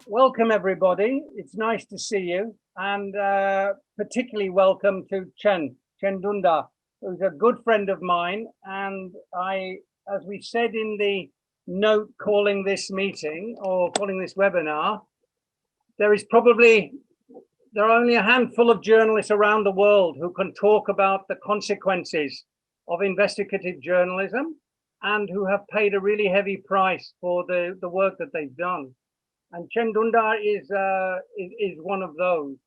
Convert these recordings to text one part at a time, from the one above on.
Welcome everybody. It's nice to see you, and particularly welcome to Can Dündar, who's a good friend of mine. And as we said in the note calling this meeting or calling this webinar, there are only a handful of journalists around the world who can talk about the consequences of investigative journalism and who have paid a really heavy price for the work that they've done. And Can Dündar is one of those.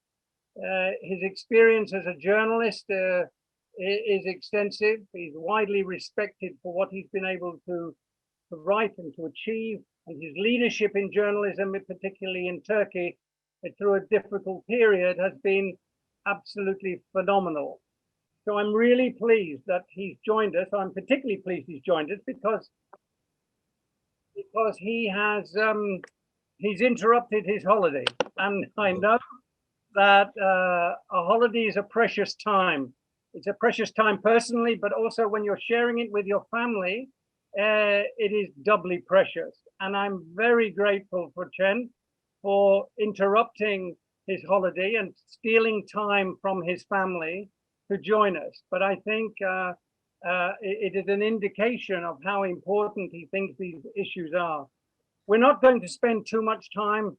His experience as a journalist is extensive. He's widely respected for what he's been able to write and to achieve. And his leadership in journalism, particularly in Turkey, through a difficult period, has been absolutely phenomenal. So I'm really pleased that he's joined us. I'm particularly pleased he's joined us because he has he's interrupted his holiday, and I know that a holiday is a precious time. It's a precious time personally, but also when you're sharing it with your family, it is doubly precious. And I'm very grateful for Can for interrupting his holiday and stealing time from his family to join us. But I think it is an indication of how important he thinks these issues are. We're not going to spend too much time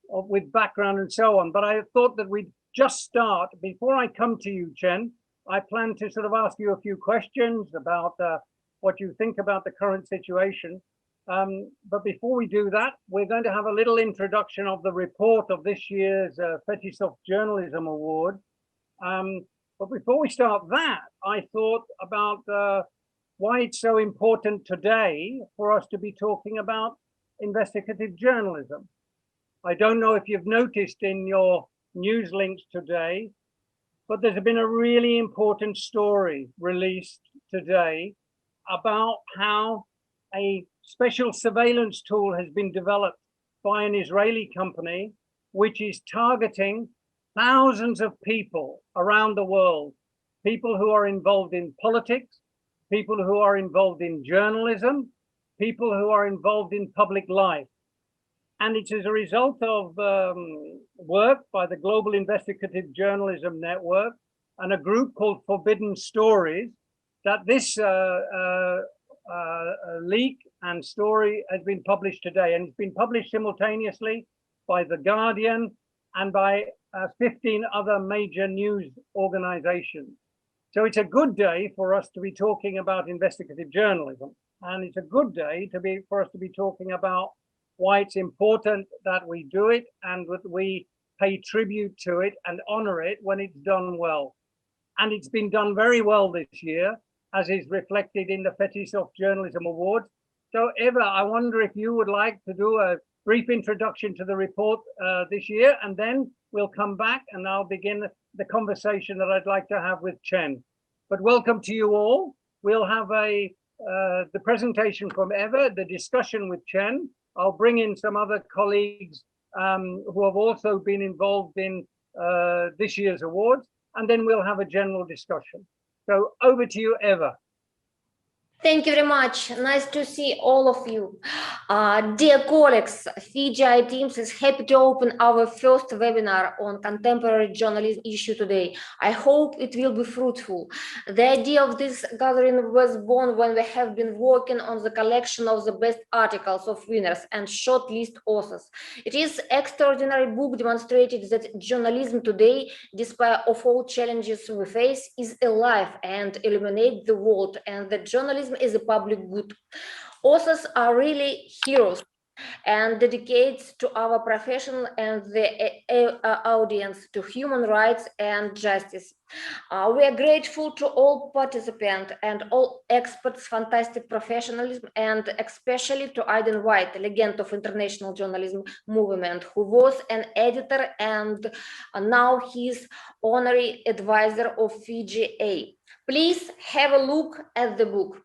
with background and so on, but I thought that we'd just start. Before I come to you, Can, I plan to sort of ask you a few questions about what you think about the current situation. But before we do that, we're going to have a little introduction of the report of this year's Fetisov Journalism Award. But before we start that, I thought about why it's so important today for us to be talking about investigative journalism. I don't know if you've noticed in your news links today, but there's been a really important story released today about how a special surveillance tool has been developed by an Israeli company, which is targeting thousands of people around the world, people who are involved in politics, people who are involved in journalism, people who are involved in public life. And it's as a result of work by the Global Investigative Journalism Network and a group called Forbidden Stories that this leak and story has been published today. And it's been published simultaneously by The Guardian and by 15 other major news organizations. So it's a good day for us to be talking about investigative journalism. And it's a good day for us to be talking about why it's important that we do it and that we pay tribute to it and honor it when it's done well. And it's been done very well this year, as is reflected in the Fetisov Journalism Awards. So Eva, I wonder if you would like to do a brief introduction to the report this year, and then we'll come back and I'll begin the conversation that I'd like to have with Can. But welcome to you all. We'll have the presentation from Eva, the discussion with Can. I'll bring in some other colleagues who have also been involved in this year's awards, and then we'll have a general discussion. So over to you, Eva. Thank you very much. Nice to see all of you. Dear colleagues, FIJI Teams is happy to open our first webinar on contemporary journalism issue today. I hope it will be fruitful. The idea of this gathering was born when we have been working on the collection of the best articles of winners and shortlist authors. It is extraordinary book demonstrated that journalism today, despite of all challenges we face, is alive and illuminates the world, and that journalism is a public good. Authors are really heroes and dedicates to our profession and the audience to human rights and justice. We are grateful to all participants and all experts, fantastic professionalism, and especially to Aidan White, a legend of international journalism movement, who was an editor and now he's honorary advisor of FIJI. Please have a look at the book.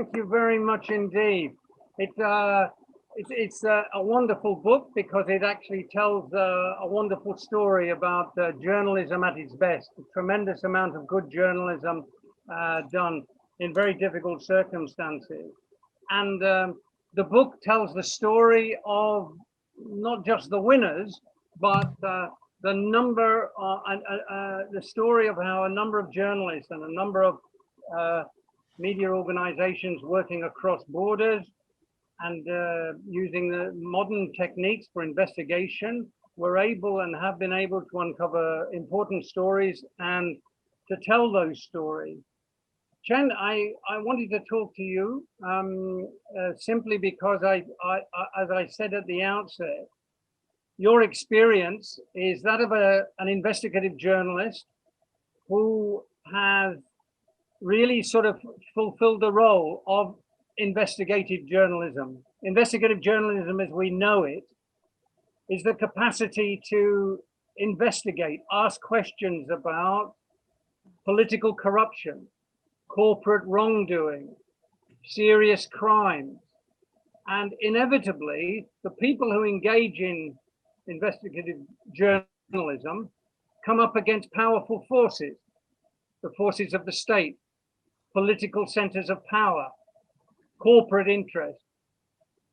Thank you very much indeed. It's a wonderful book because it actually tells a wonderful story about journalism at its best. A tremendous amount of good journalism done in very difficult circumstances. And the book tells the story of not just the winners, but the number, the story of how a number of journalists and a number of media organizations working across borders and using the modern techniques for investigation were able and have been able to uncover important stories and to tell those stories. Chen, I wanted to talk to you simply because as I said at the outset, your experience is that of an investigative journalist who has really sort of fulfilled the role of investigative journalism. Investigative journalism, as we know it, is the capacity to investigate, ask questions about political corruption, corporate wrongdoing, serious crimes. And inevitably, the people who engage in investigative journalism come up against powerful forces, the forces of the state, political centers of power, corporate interests,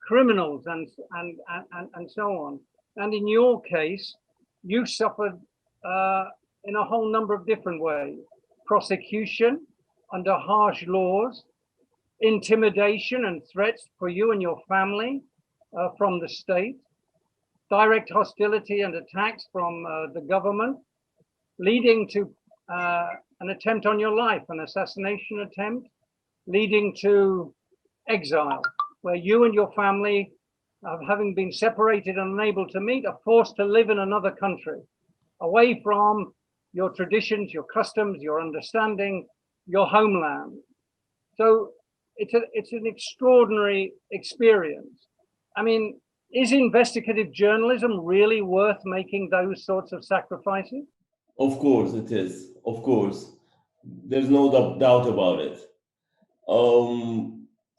criminals, and so on. And in your case, you suffered in a whole number of different ways: prosecution under harsh laws, intimidation and threats for you and your family from the state, direct hostility and attacks from the government, leading to an attempt on your life, an assassination attempt, leading to exile, where you and your family, having been separated and unable to meet, are forced to live in another country, away from your traditions, your customs, your understanding, your homeland. So it's an extraordinary experience. I mean, is investigative journalism really worth making those sorts of sacrifices? Of course it is. Of course. There's no doubt about it.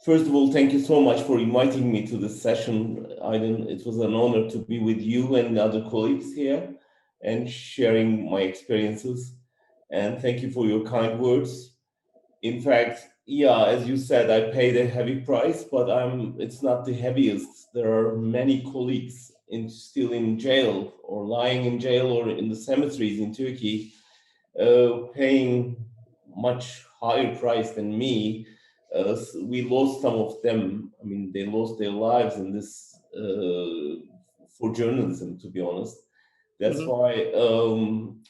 First of all, thank you so much for inviting me to this session, Aidan. It was an honor to be with you and the other colleagues here and sharing my experiences. And thank you for your kind words. In fact, yeah, as you said, I paid a heavy price, but it's not the heaviest. There are many colleagues still in jail or lying in jail or in the cemeteries in Turkey, paying much higher price than me. We lost some of them. I mean, they lost their lives in this for journalism, to be honest. That's why,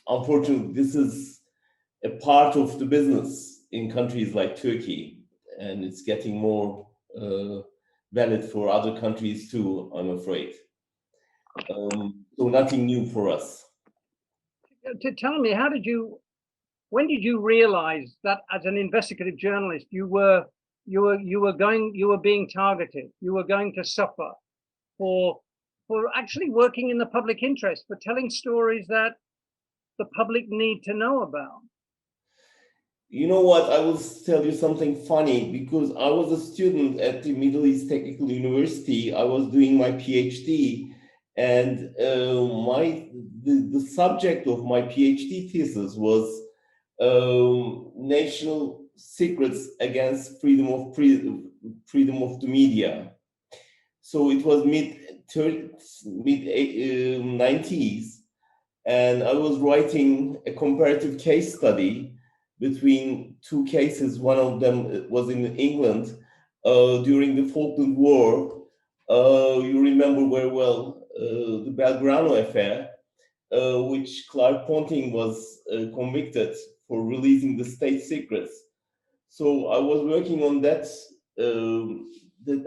unfortunately, this is a part of the business in countries like Turkey, and it's getting more valid for other countries too, I'm afraid. So nothing new for us. Tell me, when did you realize that as an investigative journalist you were being targeted, you were going to suffer for actually working in the public interest, for telling stories that the public need to know about? You know what, I will tell you something funny, because I was a student at the Middle East Technical University. I was doing my PhD, and the subject of my PhD thesis was national secrets against freedom of the media. So it was mid 90s, and I was writing a comparative case study between two cases. One of them was in England during the Falkland War. You remember very well the Belgrano affair, which Clark Ponting was convicted for releasing the state secrets. So I was working on that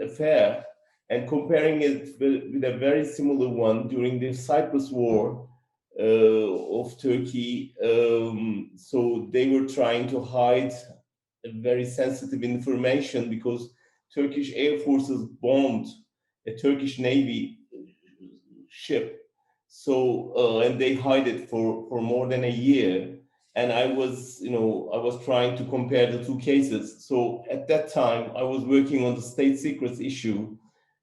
affair and comparing it with a very similar one during the Cyprus War of Turkey. So they were trying to hide very sensitive information because Turkish air forces bombed a Turkish Navy ship. So and they hid it for more than a year. and I was trying to compare the two cases. So at that time, I was working on the state secrets issue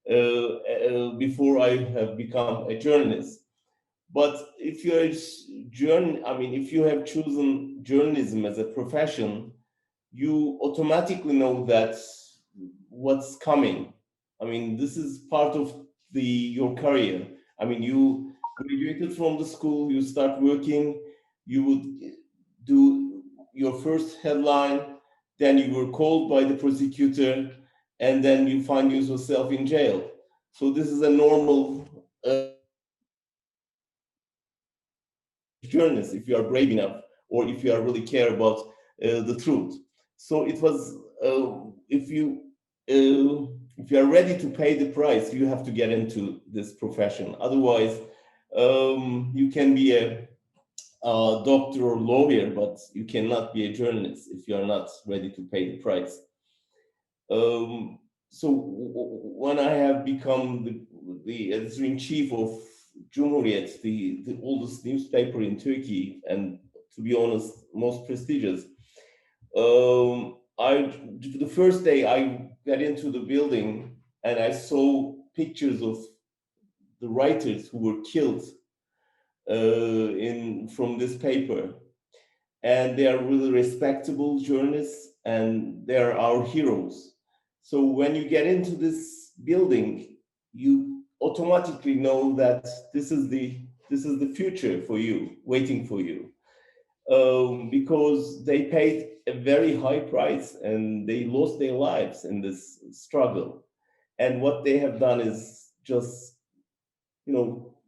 before I have become a journalist. But if you're if you have chosen journalism as a profession, you automatically know that what's coming. I mean, this is part of your career. I mean, you graduated from the school, you start working, you would do your first headline, then you were called by the prosecutor, and then you find yourself in jail. So this is a normal journalist, if you are brave enough, or if you are really care about the truth. So it was, if you are ready to pay the price, you have to get into this profession. Otherwise, you can be a doctor or lawyer, but you cannot be a journalist if you are not ready to pay the price. So when I have become the editor-in-chief of Cumhuriyet, the oldest newspaper in Turkey, and to be honest, most prestigious, the first day I got into the building and I saw pictures of the writers who were killed from this paper, and they are really respectable journalists, and they are our heroes. So when you get into this building, you automatically know that this is the future for you, waiting for you, because they paid a very high price and they lost their lives in this struggle. And what they have done is just,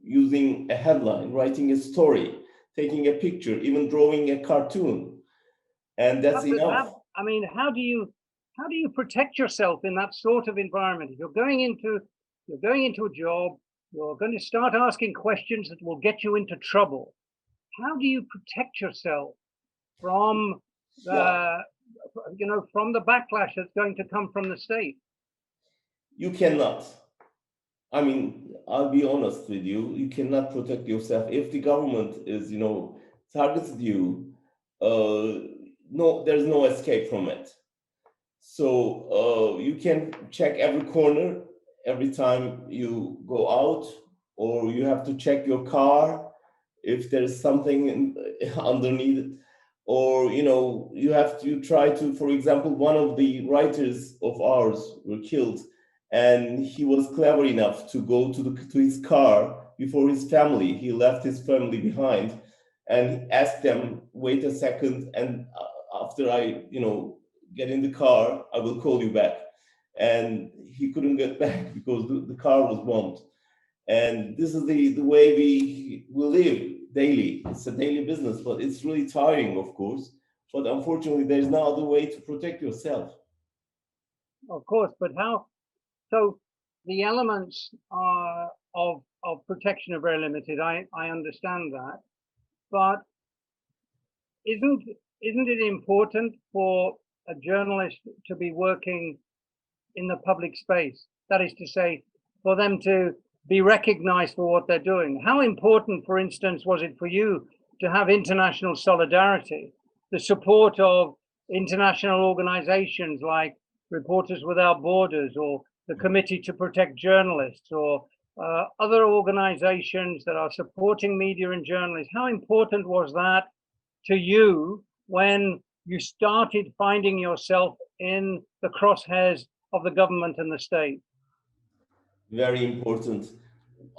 using a headline, writing a story, taking a picture, even drawing a cartoon, and that's enough. I mean, how do you protect yourself in that sort of environment? If you're going into a job, you're going to start asking questions that will get you into trouble. How do you protect yourself from from the backlash that's going to come from the state? You cannot. I mean, I'll be honest with you. You cannot protect yourself if the government is, targeted you. No, there's no escape from it. So you can check every corner every time you go out, or you have to check your car if there's something underneath, or you have to try to, for example, one of the writers of ours were killed, and he was clever enough to go to his car before his family. He left his family behind and asked them, wait a second, and after I get in the car, I will call you back. And he couldn't get back because the car was bombed. And this is the way we live daily. It's a daily business, but it's really tiring, of course. But unfortunately, there's no other way to protect yourself. Of course, but how? So the elements of protection are very limited. I understand that, but isn't it important for a journalist to be working in the public space? That is to say, for them to be recognized for what they're doing. How important, for instance, was it for you to have international solidarity, the support of international organizations like Reporters Without Borders or the Committee to Protect Journalists, or other organizations that are supporting media and journalists? How important was that to you when you started finding yourself in the crosshairs of the government and the state? Very important.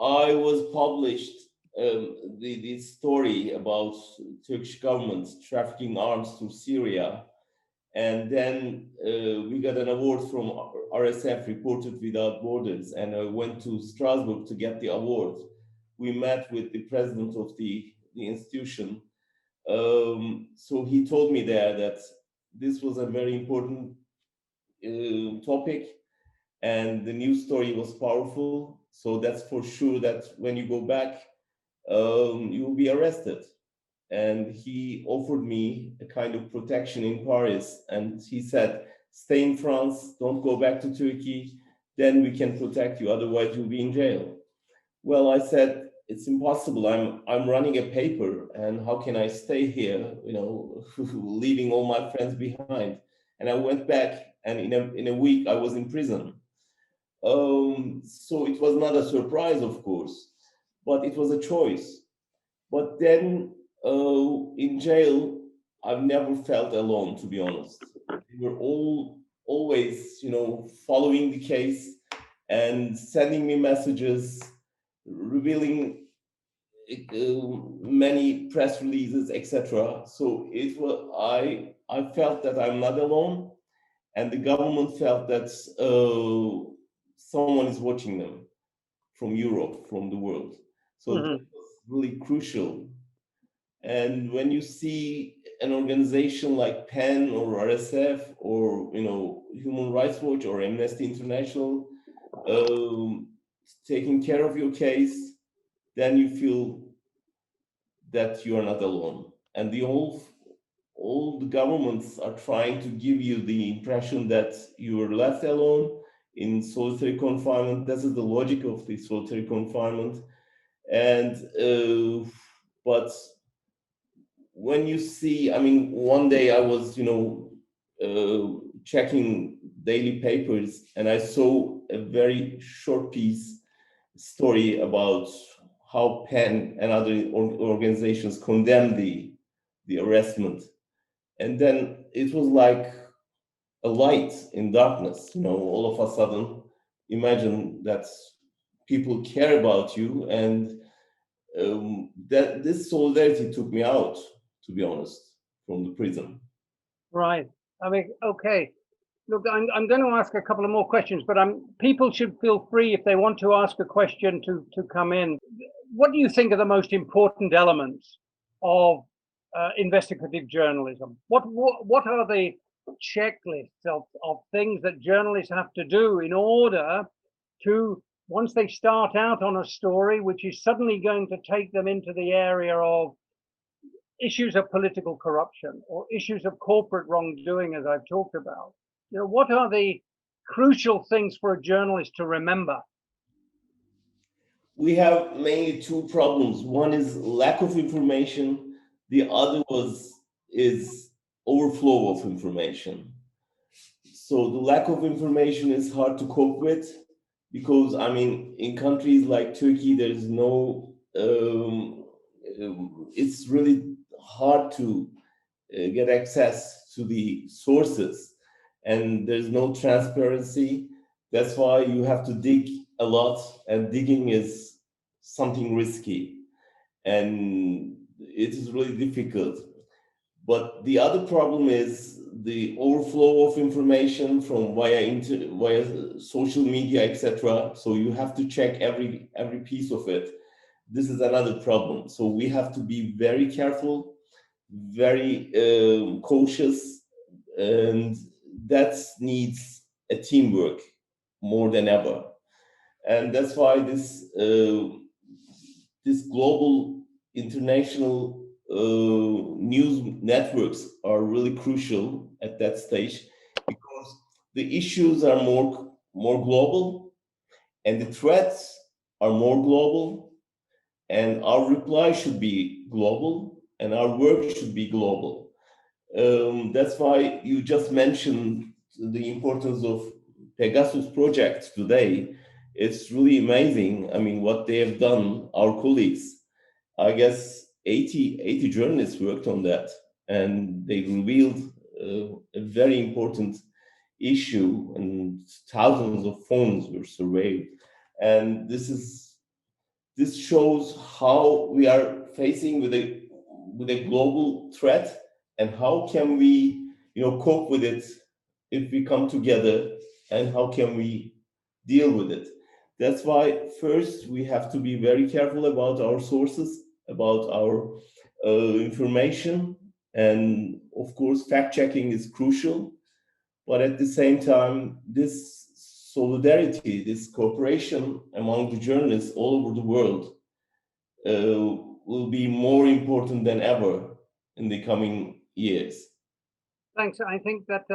I was published the story about Turkish government trafficking arms to Syria, and then we got an award from RSF, Reporters Without Borders, and I went to Strasbourg to get the award. We met with the president of the institution. So he told me there that this was a very important topic, and the news story was powerful. So that's for sure that when you go back, you will be arrested. And he offered me a kind of protection in Paris. And he said, stay in France, don't go back to Turkey, then we can protect you, otherwise you'll be in jail. Well, I said, it's impossible. I'm running a paper, and how can I stay here? Leaving all my friends behind. And I went back, and in a week I was in prison. So it was not a surprise, of course, but it was a choice. But then in jail, I've never felt alone, to be honest. They were always, following the case and sending me messages, revealing many press releases, etc. So it was I felt that I'm not alone, and the government felt that someone is watching them from Europe, from the world. So that was really crucial. And when you see an organization like PEN or RSF or Human Rights Watch or Amnesty International taking care of your case, then you feel that you are not alone. And all the governments are trying to give you the impression that you are left alone in solitary confinement. This is the logic of the solitary confinement. And but when you see, one day I was, checking daily papers, and I saw a very short story about how PEN and other organizations condemn the arrestment. And then it was like a light in darkness, all of a sudden, imagine that people care about you, and that this solidarity took me out, to be honest, from the prison. Right. Okay. Look, I'm going to ask a couple of more questions, but people should feel free if they want to ask a question to come in. What do you think are the most important elements of investigative journalism? What are the checklists of things that journalists have to do in order to, once they start out on a story, which is suddenly going to take them into the area of issues of political corruption or issues of corporate wrongdoing, as I've talked about? What are the crucial things for a journalist to remember? We have mainly two problems. One is lack of information. The other is overflow of information. So the lack of information is hard to cope with because, in countries like Turkey, there's no, it's really hard to get access to the sources, and there's no transparency. That's why you have to dig a lot, and digging is something risky, and it is really difficult. But the other problem is the overflow of information from via social media, etc. So you have to check every piece of it. This is another problem. So we have to be very careful, very cautious, and that needs a teamwork more than ever. And that's why this global international news networks are really crucial at that stage, because the issues are more global, and the threats are more global, and our reply should be global, and our work should be global. That's why you just mentioned the importance of Pegasus project today. It's really amazing. What they have done, our colleagues, I guess 80 journalists worked on that, and they revealed a very important issue, and thousands of phones were surveyed. And this shows how we are facing with a global threat, and how can we cope with it if we come together, and how can we deal with it. That's why first we have to be very careful about our sources, about our information, and of course fact checking is crucial. But at the same time, this solidarity, this cooperation among the journalists all over the world will be more important than ever in the coming years. Thanks. I think that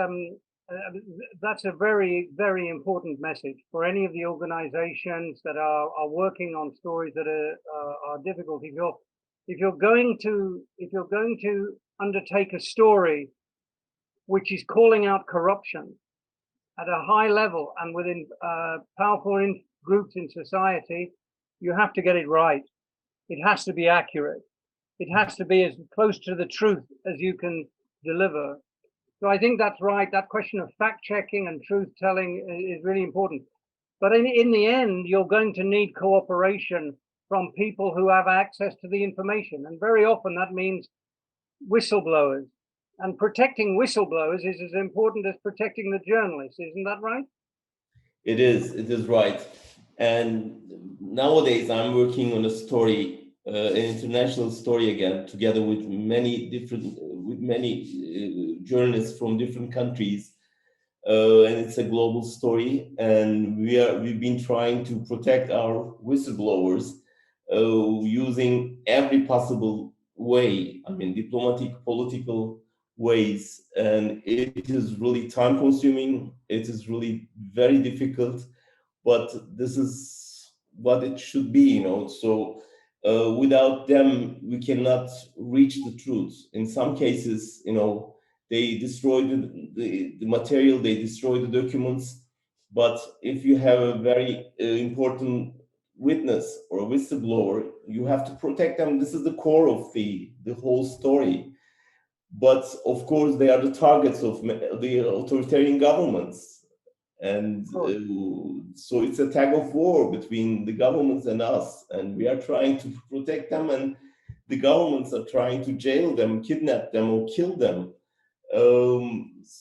That's a very, very important message for any of the organizations that are working on stories that are difficult. If you're going to undertake a story which is calling out corruption at a high level and within powerful groups in society, you have to get it right. It has to be accurate. It has to be as close to the truth as you can deliver. So I think that's right. That question of fact checking and truth telling is really important. But in the end, you're going to need cooperation from people who have access to the information. And very often that means whistleblowers. And protecting whistleblowers is as important as protecting the journalists. Isn't that right? It is right. And nowadays I'm working on a story, an international story again, together with many journalists from different countries. And it's a global story. And we've been trying to protect our whistleblowers using every possible way. I mean, diplomatic, political ways, and it is really time consuming. It is really very difficult, but this is what it should be, you know. So without them, we cannot reach the truth. In some cases, you know, they destroy the material, they destroy the documents. But if you have a very important witness or a whistleblower, you have to protect them. This is the core of the whole story. But of course, they are the targets of the authoritarian governments. And so it's a tug of war between the governments and us. And we are trying to protect them, and the governments are trying to jail them, kidnap them, or kill them.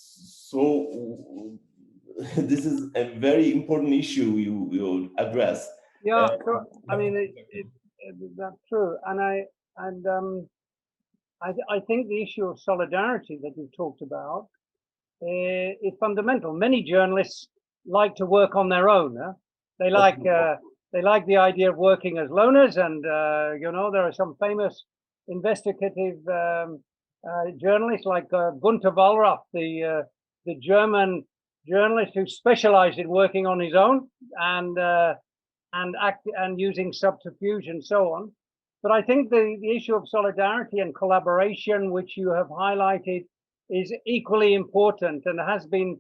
So this is a very important issue you address. Yeah, I mean, that's true. And I think the issue of solidarity that you talked about is fundamental. Many journalists like to work on their own. They like the idea of working as loners, and you know, there are some famous investigative journalists like Günter Wallraff, the German journalist who specialized in working on his own and using subterfuge and so on. But I think the issue of solidarity and collaboration, which you have highlighted, is equally important, and has been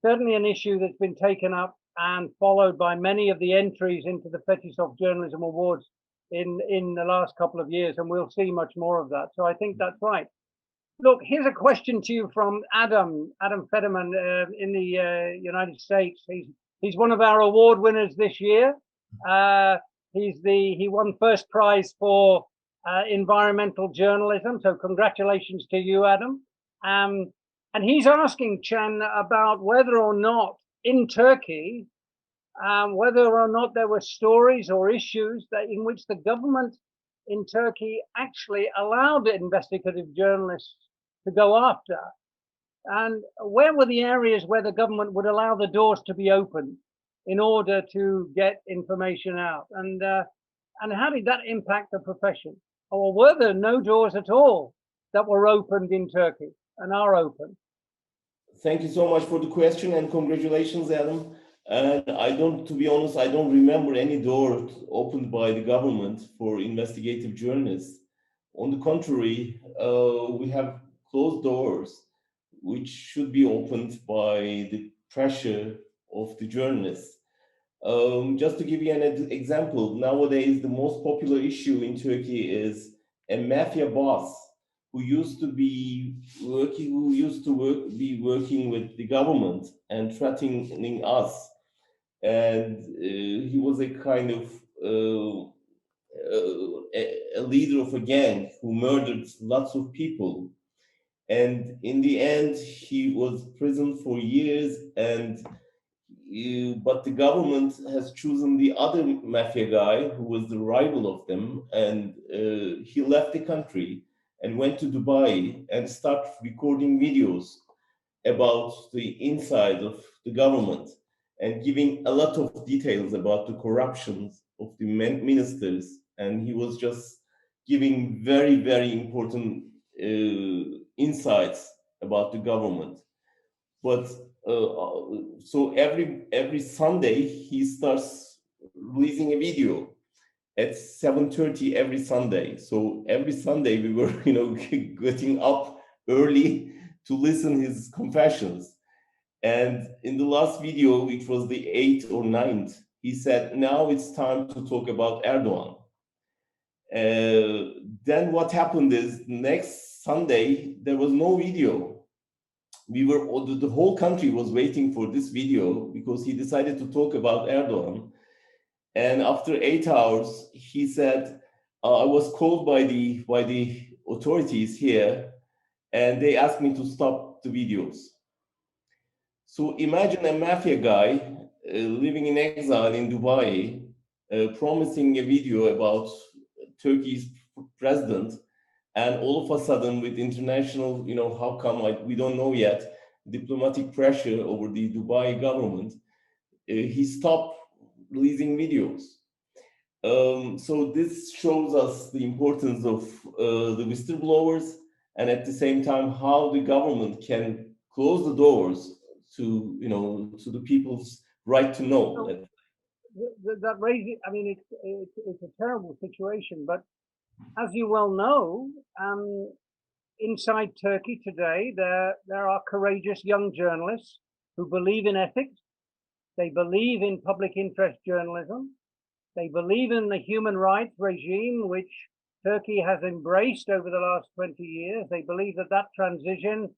certainly an issue that's been taken up and followed by many of the entries into the Fetisov Journalism Awards in the last couple of years, and we'll see much more of that. So I think that's right. Look, here's a question to you from Adam Federman in the United States. He's one of our award winners this year. He won first prize for environmental journalism. So congratulations to you, Adam. And he's asking Can about whether or not in Turkey, whether or not there were stories or issues in which the government in Turkey actually allowed investigative journalists to go after. And where were the areas where the government would allow the doors to be opened in order to get information out? And how did that impact the profession? Or were there no doors at all that were opened in Turkey and are open? Thank you so much for the question, and congratulations, Adam. And to be honest, I don't remember any door opened by the government for investigative journalists. On the contrary, we have closed doors, which should be opened by the pressure of the journalists. Just to give you an example, nowadays the most popular issue in Turkey is a mafia boss who used to be working with the government and threatening us, and he was a kind of a leader of a gang who murdered lots of people. And in the end, he was imprisoned for years, but the government has chosen the other mafia guy who was the rival of them, and he left the country and went to Dubai and started recording videos about the inside of the government and giving a lot of details about the corruptions of the ministers. And he was just giving very, very important insights about the government. But so every Sunday he starts releasing a video at 7:30 every Sunday. So every Sunday we were, getting up early to listen his confessions. And in the last video, which was the 8th or 9th, he said, now it's time to talk about Erdogan. Then what happened is next Sunday, there was no video. The whole country was waiting for this video because he decided to talk about Erdogan. And after 8 hours, he said, I was called by the authorities here, and they asked me to stop the videos. So imagine a mafia guy living in exile in Dubai, promising a video about Turkey's president, and all of a sudden with international, how come, we don't know yet, diplomatic pressure over the Dubai government, he stopped releasing videos. So this shows us the importance of the whistleblowers, and at the same time how the government can close the doors to the people's right to know. That raises, I mean, it's a terrible situation, but as you well know, inside Turkey today, there are courageous young journalists who believe in ethics. They believe in public interest journalism. They believe in the human rights regime, which Turkey has embraced over the last 20 years. They believe that transition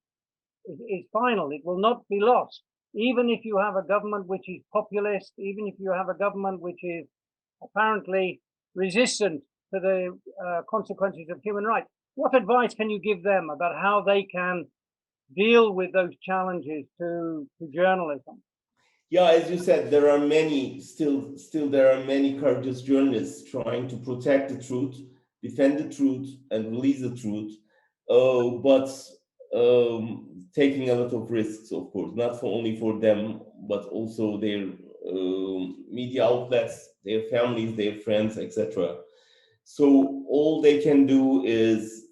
is final. It will not be lost. Even if you have a government which is populist, even if you have a government which is apparently resistant to the consequences of human rights, what advice can you give them about how they can deal with those challenges to journalism? Yeah, as you said, there are many, still there are many courageous journalists trying to protect the truth, defend the truth, and release the truth, but taking a lot of risks, of course, not only for them, but also their media outlets, their families, their friends, etc. So all they can do is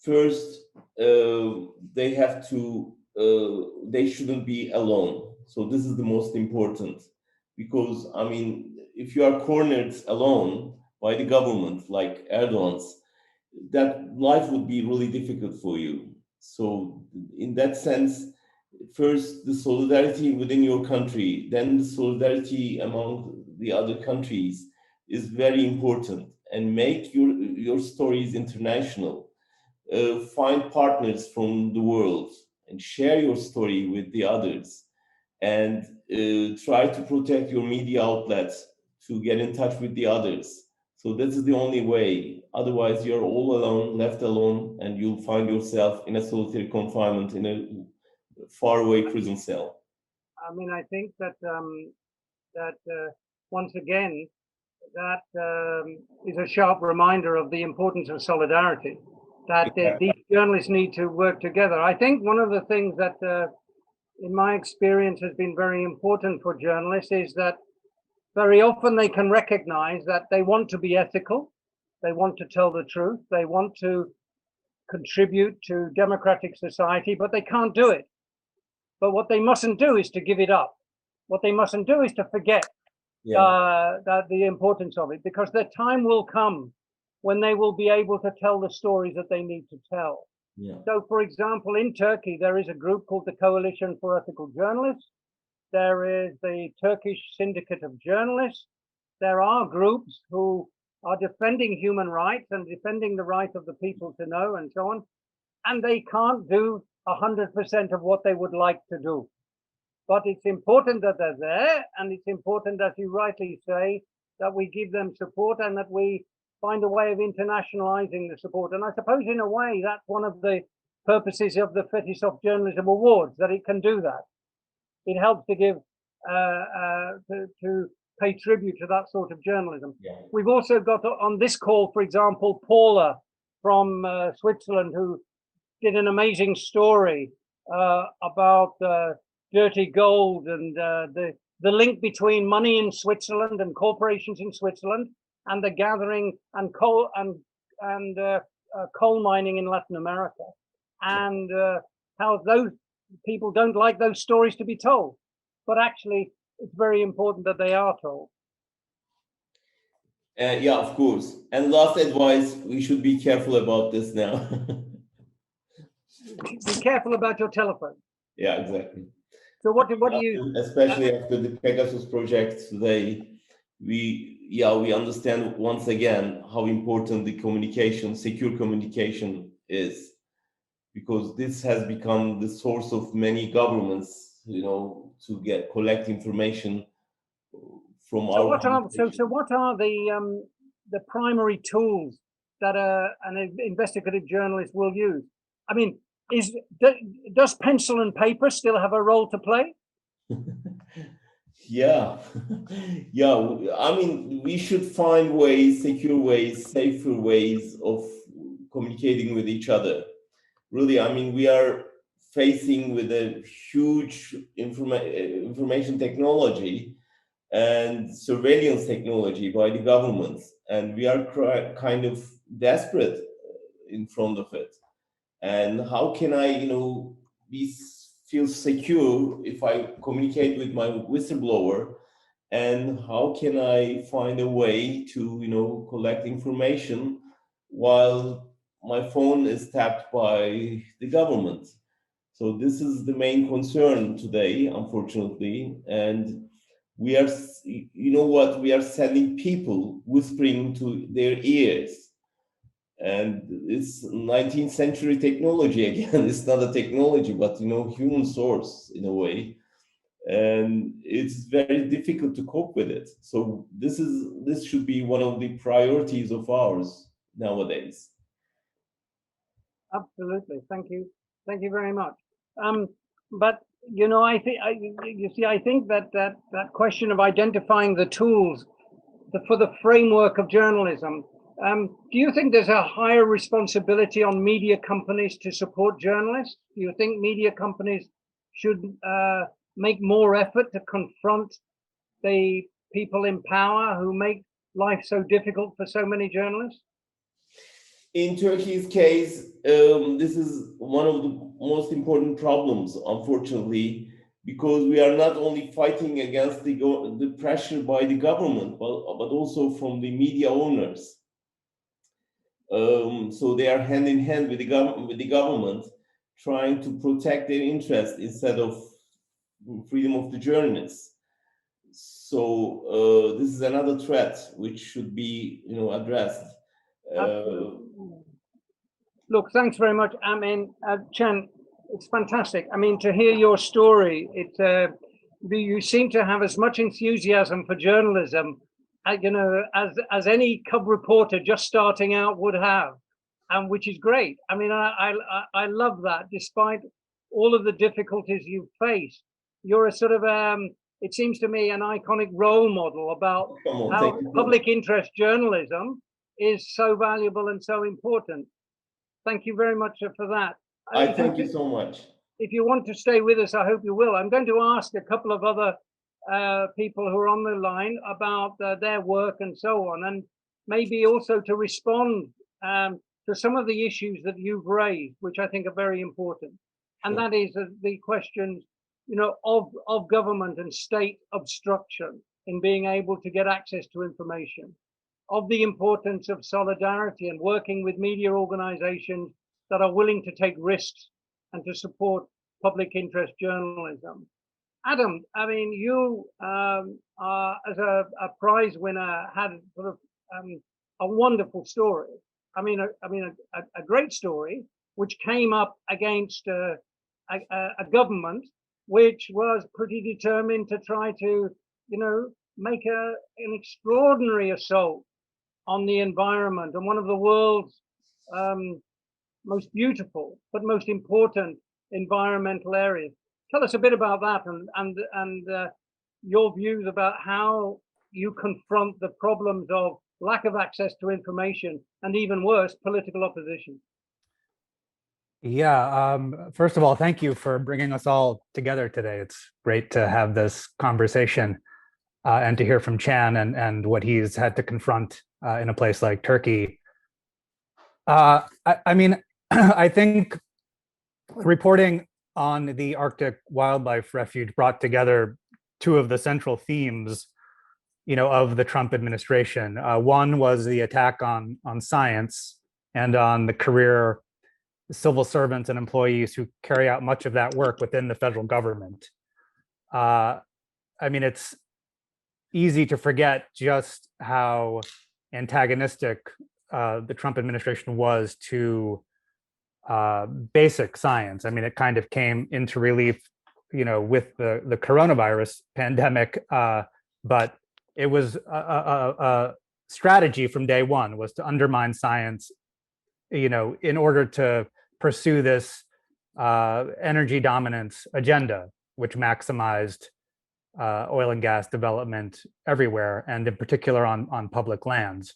first, they have to, they shouldn't be alone. So this is the most important, because I mean, if you are cornered alone by the government, like Erdogan's, that life would be really difficult for you. So in that sense, first the solidarity within your country, then the solidarity among the other countries is very important, and make your stories international. Find partners from the world and share your story with the others, and try to protect your media outlets to get in touch with the others. So this is the only way. Otherwise, you're all alone, left alone, and you'll find yourself in a solitary confinement in a faraway prison cell. I mean, I think that once again, that is a sharp reminder of the importance of solidarity, that these journalists need to work together. I think one of the things that, in my experience, has been very important for journalists is that very often they can recognize that they want to be ethical, they want to tell the truth, they want to contribute to democratic society, but they can't do it. But what they mustn't do is to give it up. What they mustn't do is to forget that the importance of it, because the time will come when they will be able to tell the stories that they need to tell. Yeah. So, for example, in Turkey, there is a group called the Coalition for Ethical Journalists. There is the Turkish Syndicate of Journalists. There are groups who are defending human rights and defending the right of the people to know and so on. And they can't do 100% of what they would like to do. But it's important that they're there, and it's important, as you rightly say, that we give them support and that we find a way of internationalizing the support. And I suppose in a way that's one of the purposes of the Fetisov Journalism Awards, that it can do that. It helps to give, to pay tribute to that sort of journalism. Yeah. We've also got on this call, for example, Paula from Switzerland, who did an amazing story about dirty gold and the link between money in Switzerland and corporations in Switzerland and the gathering and coal mining in Latin America, and how people don't like those stories to be told, but actually it's very important that they are told. Yeah, of course. And last advice, we should be careful about this now. Be careful about your telephone. Yeah, exactly. So what do you... Especially after the Pegasus project today, we understand once again how important the communication, secure communication is, because this has become the source of many governments, to collect information from So our... what are the primary tools that an investigative journalist will use? I mean, does pencil and paper still have a role to play? Yeah, yeah. I mean, we should find ways, secure ways, safer ways of communicating with each other. Really, I mean, we are facing with a huge information technology and surveillance technology by the governments, and we are kind of desperate in front of it. And how can I, feel secure if I communicate with my whistleblower? And how can I find a way to, collect information while my phone is tapped by the government? So this is the main concern today, unfortunately. And we are, we are sending people whispering to their ears. And it's 19th century technology again. It's not a technology, but human source in a way, and it's very difficult to cope with it. So this should be one of the priorities of ours nowadays. Absolutely, thank you very much. But I think that question of identifying the tools for the framework of journalism. Do you think there's a higher responsibility on media companies to support journalists? Do you think media companies should make more effort to confront the people in power who make life so difficult for so many journalists? In Turkey's case, this is one of the most important problems, unfortunately, because we are not only fighting against the pressure by the government, but also from the media owners. So they are hand in hand with the government, trying to protect their interests instead of freedom of the journalists. So this is another threat which should be, addressed. Look, thanks very much. I mean, Can, it's fantastic. I mean, to hear your story, you seem to have as much enthusiasm for journalism as any cub reporter just starting out would have, and which is great. I mean, I love that. Despite all of the difficulties you've faced, you're a sort of it seems to me an iconic role model about how public interest journalism is so valuable and so important. Thank you very much for that. I thank you so much. If you want to stay with us, I hope you will. I'm going to ask a couple of other people who are on the line about their work and so on, and maybe also to respond to some of the issues that you've raised, which I think are very important. And that is the questions, of government and state obstruction in being able to get access to information, of the importance of solidarity and working with media organizations that are willing to take risks and to support public interest journalism. Adam, I mean, you as a prize winner had sort of a wonderful story. I mean, a great story, which came up against a government which was pretty determined to try to, make an extraordinary assault on the environment and one of the world's most beautiful but most important environmental areas. Tell us a bit about that and your views about how you confront the problems of lack of access to information and, even worse, political opposition. Yeah, first of all, thank you for bringing us all together today. It's great to have this conversation and to hear from Can and what he's had to confront in a place like Turkey. I mean, I think reporting on the Arctic Wildlife Refuge brought together two of the central themes, of the Trump administration. One was the attack on science and on the career civil servants and employees who carry out much of that work within the federal government. It's easy to forget just how antagonistic the Trump administration was to basic science. It kind of came into relief, with the coronavirus pandemic, but it was a strategy from day one was to undermine science, in order to pursue this energy dominance agenda, which maximized oil and gas development everywhere, and in particular on public lands.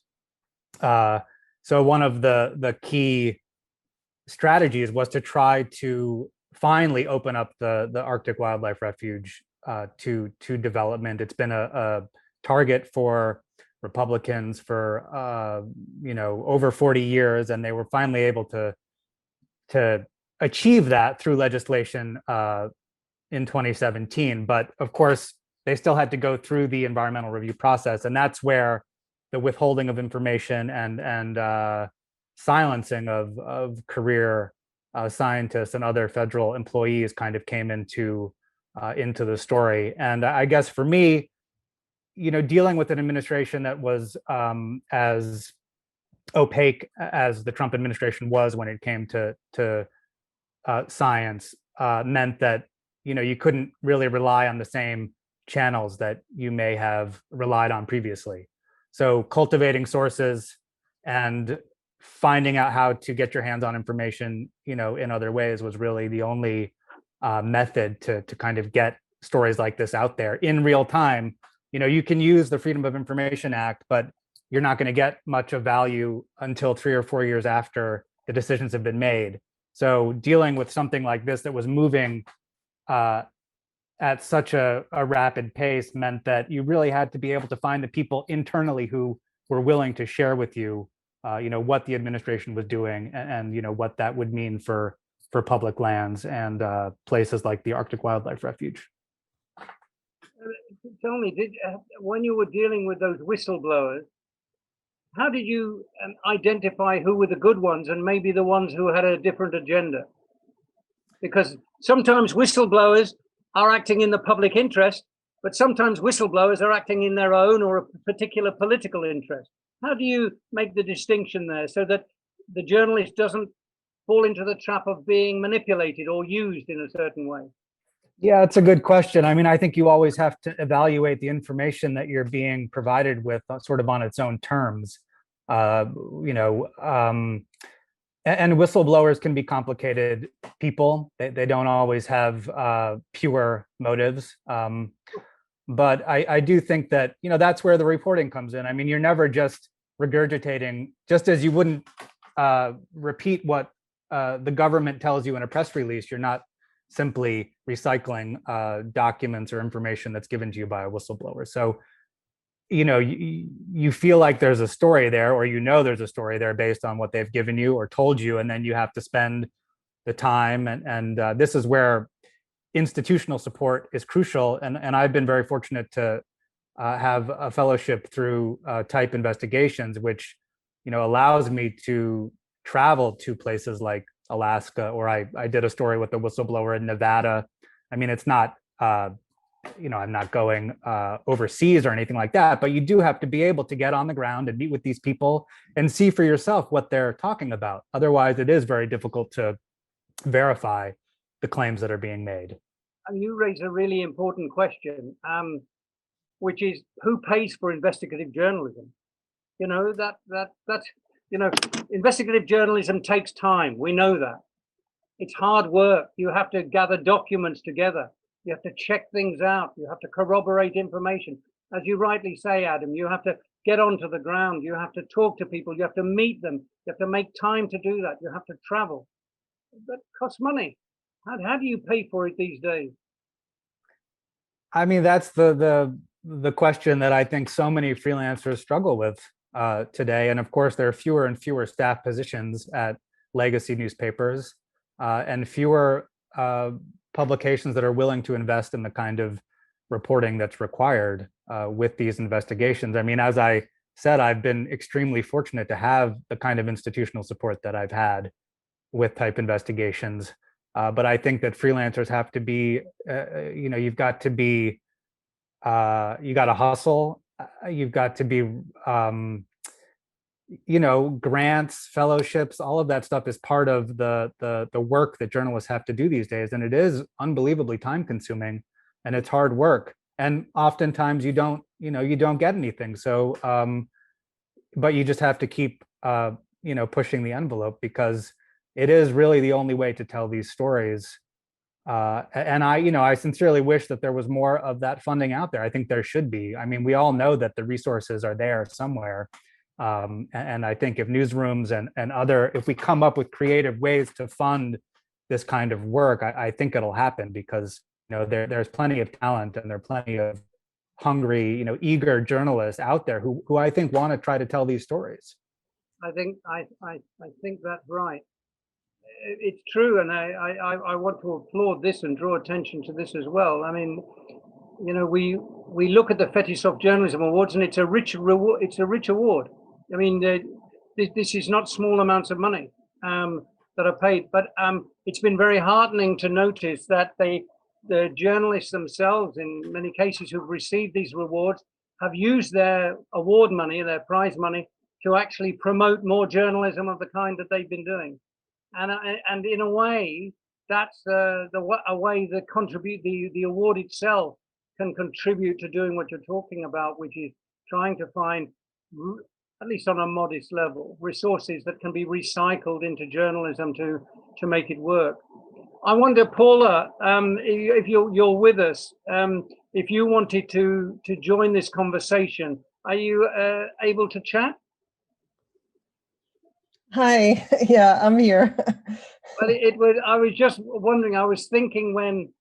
So one of the key strategies was to try to finally open up the Arctic Wildlife Refuge to development. It's been a target for Republicans for over 40 years, and they were finally able to achieve that through legislation in 2017. But of course, they still had to go through the environmental review process, and that's where the withholding of information and silencing of career scientists and other federal employees kind of came into the story. And I guess for me, dealing with an administration that was as opaque as the Trump administration was when it came to science meant that you couldn't really rely on the same channels that you may have relied on previously. So cultivating sources and finding out how to get your hands on information, in other ways was really the only method to kind of get stories like this out there in real time. You can use the Freedom of Information Act, but you're not going to get much of value until 3 or 4 years after the decisions have been made. So dealing with something like this that was moving at such a rapid pace meant that you really had to be able to find the people internally who were willing to share with you, what the administration was doing and what that would mean for public lands and places like the Arctic Wildlife Refuge. Tell me, when you were dealing with those whistleblowers, how did you identify who were the good ones and maybe the ones who had a different agenda? Because sometimes whistleblowers are acting in the public interest, but sometimes whistleblowers are acting in their own or a particular political interest. How do you make the distinction there so that the journalist doesn't fall into the trap of being manipulated or used in a certain way? Yeah, it's a good question. I think you always have to evaluate the information that you're being provided with sort of on its own terms. And whistleblowers can be complicated people. They don't always have pure motives. But I do think that, that's where the reporting comes in. You're never just regurgitating, just as you wouldn't repeat what the government tells you in a press release. You're not simply recycling documents or information that's given to you by a whistleblower. So, you feel like there's a story there, or there's a story there based on what they've given you or told you, and then you have to spend the time. And this is where institutional support is crucial. And I've been very fortunate to have a fellowship through Type Investigations, which allows me to travel to places like Alaska, or I did a story with a whistleblower in Nevada. It's not, I'm not going overseas or anything like that, but you do have to be able to get on the ground and meet with these people and see for yourself what they're talking about. Otherwise, it is very difficult to verify the claims that are being made. And you raise a really important question, which is who pays for investigative journalism? That's investigative journalism takes time. We know that. It's hard work. You have to gather documents together. You have to check things out. You have to corroborate information. As you rightly say, Adam, you have to get onto the ground. You have to talk to people. You have to meet them. You have to make time to do that. You have to travel. That costs money. How do you pay for it these days? That's the question that I think so many freelancers struggle with today. And of course, there are fewer and fewer staff positions at legacy newspapers and fewer publications that are willing to invest in the kind of reporting that's required with these investigations. I mean, as I said, I've been extremely fortunate to have the kind of institutional support that I've had with type investigations. But I think that freelancers have to be, you've got to be, you got to hustle. You've got to be, grants, fellowships, all of that stuff is part of the work that journalists have to do these days. And it is unbelievably time consuming and it's hard work. And oftentimes you don't get anything. So, but you just have to keep, pushing the envelope because it is really the only way to tell these stories. And I sincerely wish that there was more of that funding out there. I think there should be. I mean, we all know that the resources are there somewhere. And I think if newsrooms and other, if we come up with creative ways to fund this kind of work, I think it'll happen because, there's plenty of talent and there are plenty of hungry, eager journalists out there who I think want to try to tell these stories. I think that's right. It's true, and I want to applaud this and draw attention to this as well. I mean, we look at the Fetisov Journalism Awards, and it's a rich reward. It's a rich award. I mean, this is not small amounts of money that are paid, but it's been very heartening to notice that the journalists themselves, in many cases, who've received these rewards, have used their award money, their prize money, to actually promote more journalism of the kind that they've been doing. And in a way, that's a way that the award itself can contribute to doing what you're talking about, which is trying to find, at least on a modest level, resources that can be recycled into journalism to make it work. I wonder, Paula, if you're with us, if you wanted to join this conversation, are you able to chat? Hi, yeah, I'm here. But I was just wondering, I was thinking when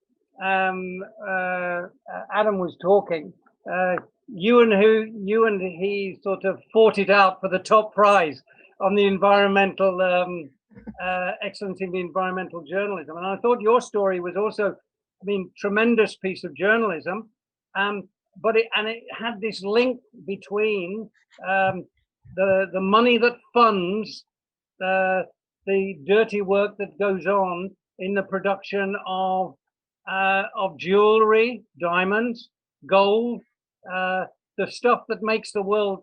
Adam was talking, you and he sort of fought it out for the top prize on the environmental excellence in the environmental journalism. And I thought your story was also, tremendous piece of journalism. But it had this link between the money that funds the dirty work that goes on in the production of jewelry, diamonds, gold, the stuff that makes the world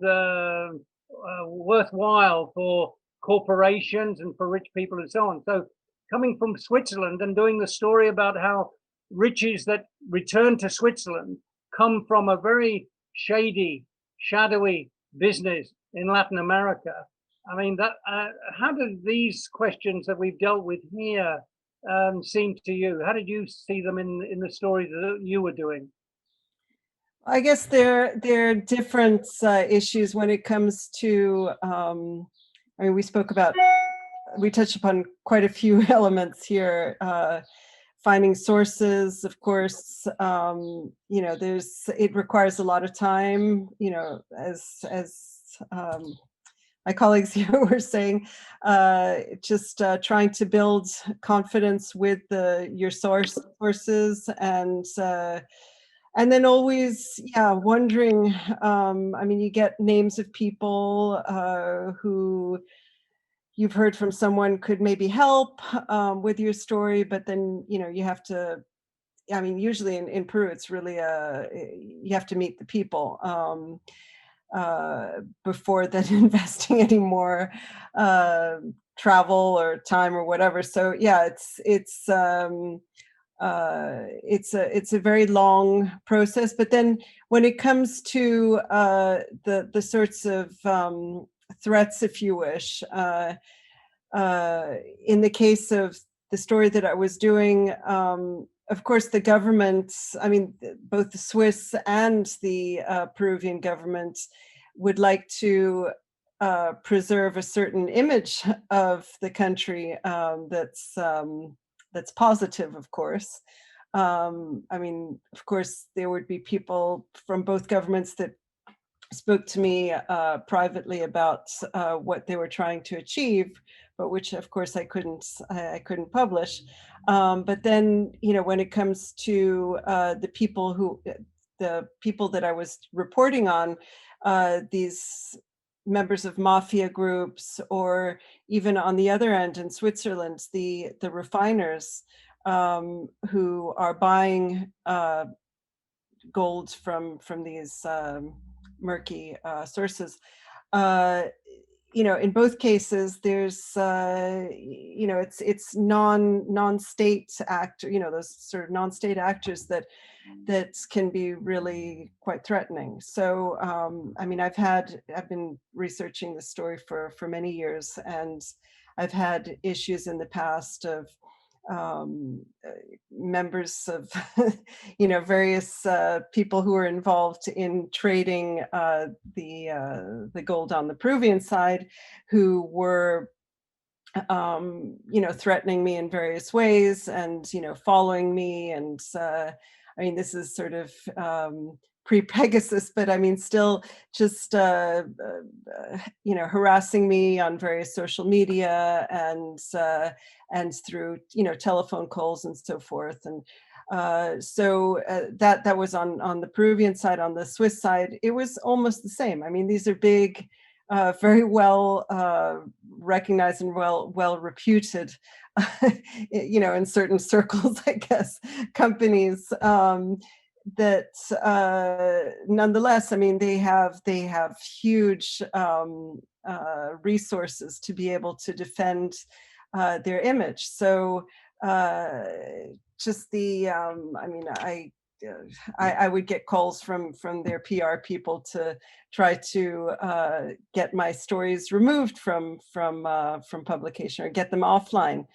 worthwhile for corporations and for rich people and so on. So coming from Switzerland and doing the story about how riches that return to Switzerland come from a very shady, shadowy business in Latin America. How do these questions that we've dealt with here seem to you? How did you see them in the stories that you were doing? I guess there are different issues when it comes to, we touched upon quite a few elements here. Finding sources, of course, it requires a lot of time, as my colleagues here were saying, just trying to build confidence with your sources and then always, wondering, you get names of people who you've heard from someone could maybe help with your story, but then, you have to, usually in Peru, it's really, you have to meet the people before then investing any more travel or time or whatever. So yeah, it's a very long process. But then when it comes to the sorts of threats, if you wish, in the case of the story that I was doing, of course, the government, both the Swiss and the Peruvian government would like to preserve a certain image of the country that's positive, of course. Of course, there would be people from both governments that spoke to me privately about what they were trying to achieve, but which of course I couldn't publish. But then, you know, when it comes to the people that I was reporting on, these members of mafia groups, or even on the other end in Switzerland, the refiners who are buying gold from these murky sources. You know, in both cases, there's you know, it's non-state actor, you know, those sort of non-state actors that can be really quite threatening. So I mean, I've been researching this story for many years, and I've had issues in the past of members of you know, various people who were involved in trading the gold on the Peruvian side, who were you know, threatening me in various ways, and, you know, following me. And I mean, this is sort of pre-Pegasus, but I mean, still just you know, harassing me on various social media, and through, you know, telephone calls and so forth. And so that was on the Peruvian side. On the Swiss side, it was almost the same. I mean, these are big, very well recognized and well reputed, you know, in certain circles, I guess, companies that nonetheless, I mean, they have huge resources to be able to defend their image. So just the I mean, I would get calls from their PR people to try to get my stories removed from publication, or get them offline.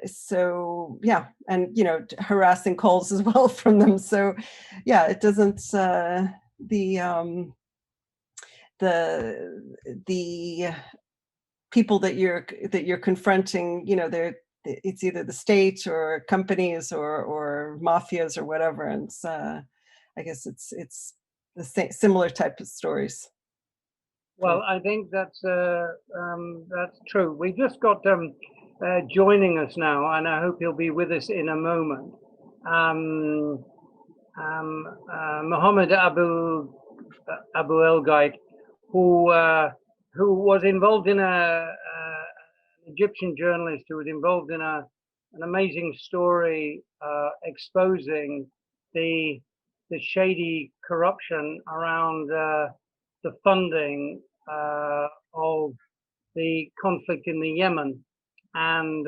So yeah, and, you know, harassing calls as well from them. So yeah, it doesn't the people that you're confronting, you know, it's either the state or companies or mafias or whatever. And I guess it's the same, similar type of stories. Well, I think that's true. We just got joining us now, and I hope he'll be with us in a moment. Mohamed Aboelgheit, who was involved in an Egyptian journalist who was involved in an amazing story exposing the shady corruption around the funding of the conflict in the Yemen, and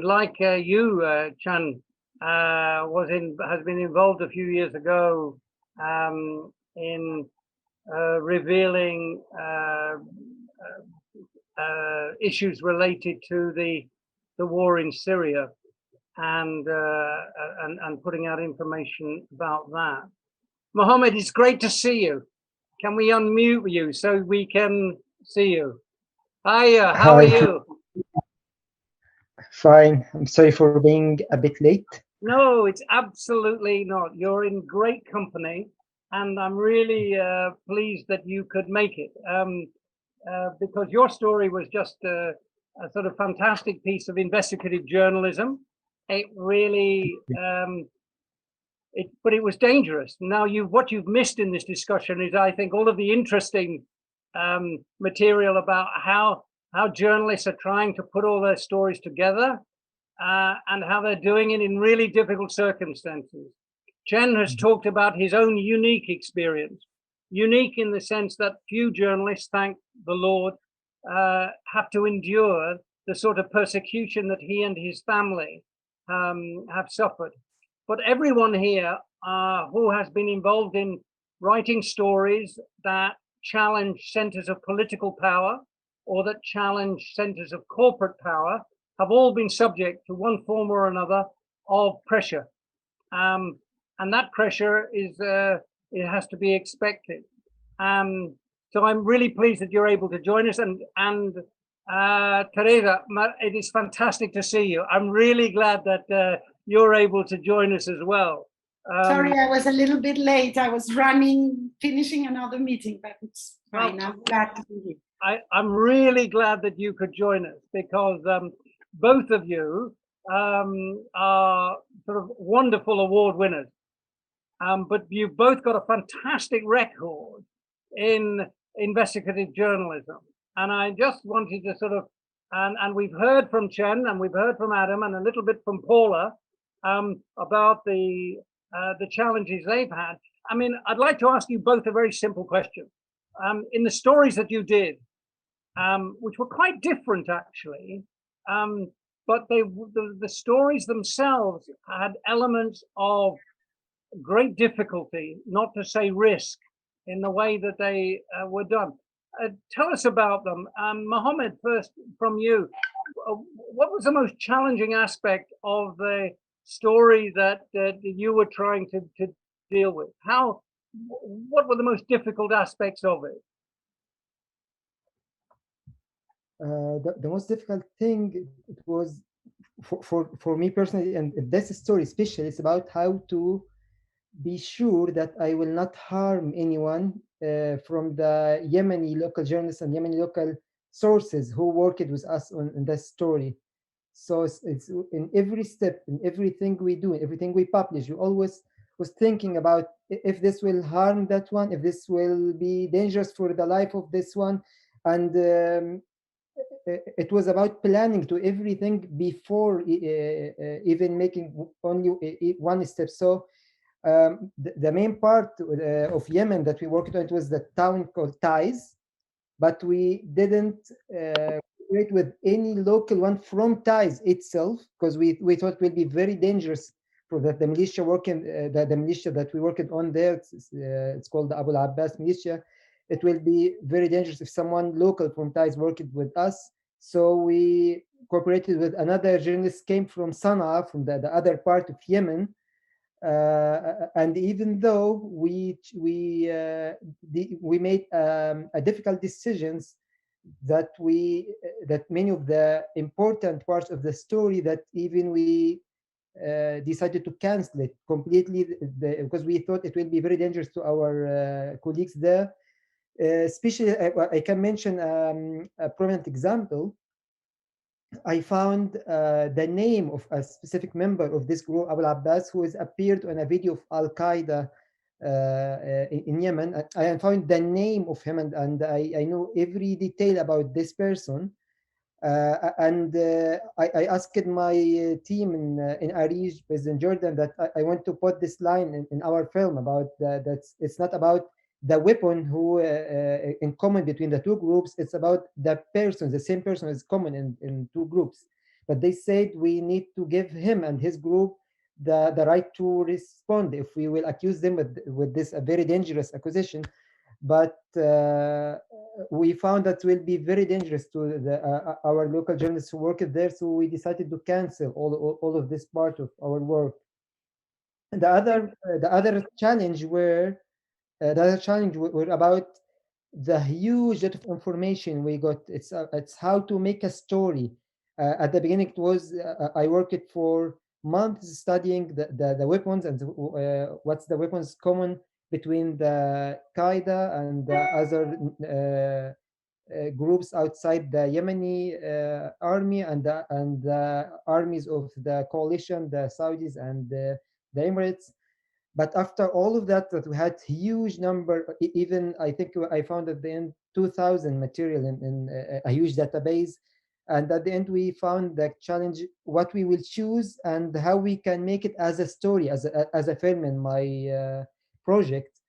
like you, Can, has been involved a few years ago in revealing issues related to the war in Syria, and putting out information about that. Mohamed, it's great to see you. Can we unmute you so we can see you? Hiya, how are you? Fine. I'm sorry for being a bit late. No, it's absolutely not. You're in great company, and I'm really pleased that you could make it, because your story was just a sort of fantastic piece of investigative journalism. It really, but it was dangerous. Now, what you've missed in this discussion is, I think, all of the interesting material about how journalists are trying to put all their stories together, and how they're doing it in really difficult circumstances. Can has talked about his own unique experience, unique in the sense that few journalists, thank the Lord, have to endure the sort of persecution that he and his family have suffered. But everyone here who has been involved in writing stories that challenge centers of political power, or that challenge centers of corporate power, have all been subject to one form or another of pressure. And that pressure is, it has to be expected. So I'm really pleased that you're able to join us. And Teresa, it is fantastic to see you. I'm really glad that you're able to join us as well. Sorry, I was a little bit late. I was running, finishing another meeting, but it's fine. I'm glad to be here. I'm really glad that you could join us, because both of you are sort of wonderful award winners. But you've both got a fantastic record in investigative journalism. And I just wanted to sort of, and we've heard from Chen, and we've heard from Adam, and a little bit from Paula about the challenges they've had. I mean, I'd like to ask you both a very simple question. In the stories that you did, which were quite different actually, but the stories themselves had elements of great difficulty, not to say risk, in the way that they were done. Tell us about them. Mohamed, first from you. What was the most challenging aspect of the story that you were trying to deal with? What were the most difficult aspects of it? The most difficult thing, it was for me personally, and this story especially, it's about how to be sure that I will not harm anyone from the Yemeni local journalists and Yemeni local sources who worked with us on this story. So it's in every step, in everything we do, everything we publish, you always was thinking about if this will harm that one, if this will be dangerous for the life of this one. And it was about planning to everything before even making only one step. So the main part of Yemen that we worked on, it was the town called Taiz, but we didn't cooperate with any local one from Taiz itself, because we thought it would be very dangerous for the militia working, the militia that we worked on there, it's called the Abu al-Abbas militia. It will be very dangerous if someone local from Taiz worked with us. So we cooperated with another journalist, came from Sana'a, from the other part of Yemen. And even though we made difficult decisions, that many of the important parts of the story, that even we decided to cancel it completely, because we thought it will be very dangerous to our colleagues there. Especially, I can mention a prominent example. I found the name of a specific member of this group, Abu al-Abbas, who has appeared on a video of Al-Qaeda in Yemen. I found the name of him, and I know every detail about this person. I asked my team in Arish, based in Jordan, that I want to put this line in our film about that it's not about the weapon who in common between the two groups, it's about the person, the same person is common in two groups. But they said we need to give him and his group the right to respond if we will accuse them with this a very dangerous accusation. But we found that will be very dangerous to our local journalists who work there, so we decided to cancel all of this part of our work. And the other challenge were about the huge lot of information we got. It's how to make a story. At the beginning, it was I worked for months studying the weapons and what's the weapons common between the Qaeda and the other groups outside the Yemeni army and the armies of the coalition, the Saudis and the Emirates. But after all of that we had huge number, even I think I found at the end 2,000 material in a huge database. And at the end, we found the challenge, what we will choose and how we can make it as a story, as a film in my project.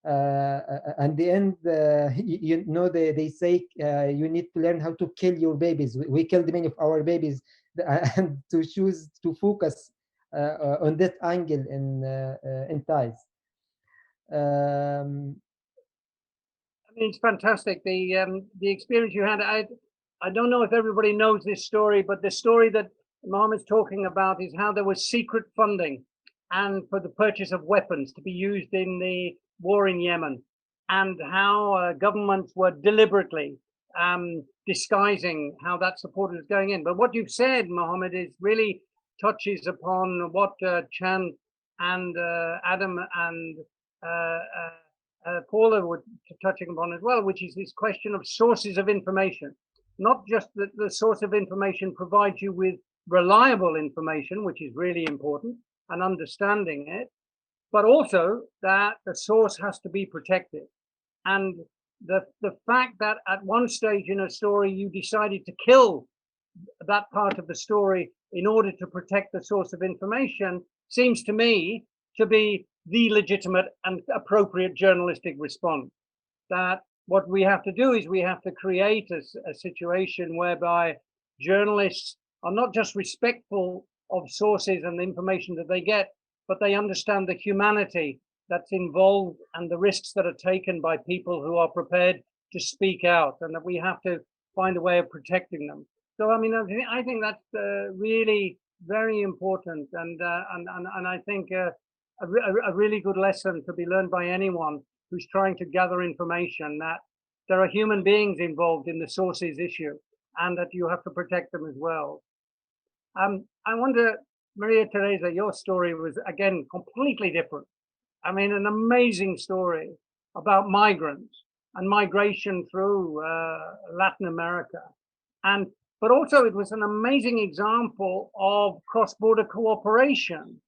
And the end, they say you need to learn how to kill your babies. We killed many of our babies, and to choose to focus on that angle in Taiz. I mean, it's fantastic. The experience you had. I don't know if everybody knows this story, but the story that Mohamed's talking about is how there was secret funding and for the purchase of weapons to be used in the war in Yemen, and how governments were deliberately disguising how that support was going in. But what you've said, Mohamed, is really touches upon what Can and Adam and Paula were touching upon as well, which is this question of sources of information. Not just that the source of information provides you with reliable information, which is really important, and understanding it, but also that the source has to be protected. And the fact that at one stage in a story you decided to kill that part of the story in order to protect the source of information seems to me to be the legitimate and appropriate journalistic response. That what we have to do is we have to create a situation whereby journalists are not just respectful of sources and the information that they get, but they understand the humanity that's involved and the risks that are taken by people who are prepared to speak out, and that we have to find a way of protecting them. So, I mean, I think that's really very important, and I think a really good lesson to be learned by anyone who's trying to gather information, that there are human beings involved in the sources issue, and that you have to protect them as well. I wonder, María Teresa, your story was, again, completely different. I mean, an amazing story about migrants and migration through Latin America. But also it was an amazing example of cross-border cooperation.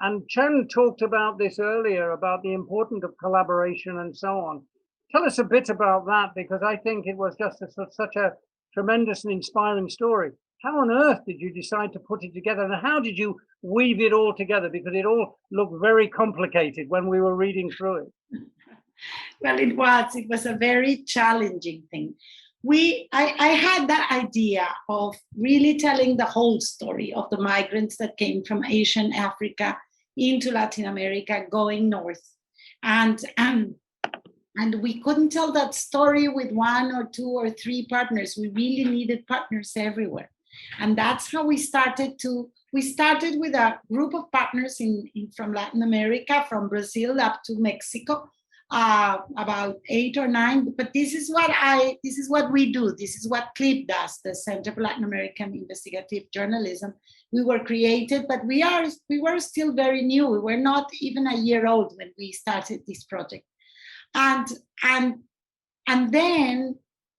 And Chen talked about this earlier, about the importance of collaboration and so on. Tell us a bit about that, because I think it was just such a tremendous and inspiring story. How on earth did you decide to put it together, and how did you weave it all together? Because it all looked very complicated when we were reading through it. Well, it was a very challenging thing. I had that idea of really telling the whole story of the migrants that came from Asia and Africa into Latin America, going north. And we couldn't tell that story with 1 or 2 or 3 partners. We really needed partners everywhere. And that's how we started with a group of partners from Latin America, from Brazil up to Mexico, about 8 or 9. But this is what we do. This is what CLIP does, the Center for Latin American Investigative Journalism. We were created, but we were still very new. We were not even a year old when we started this project. And then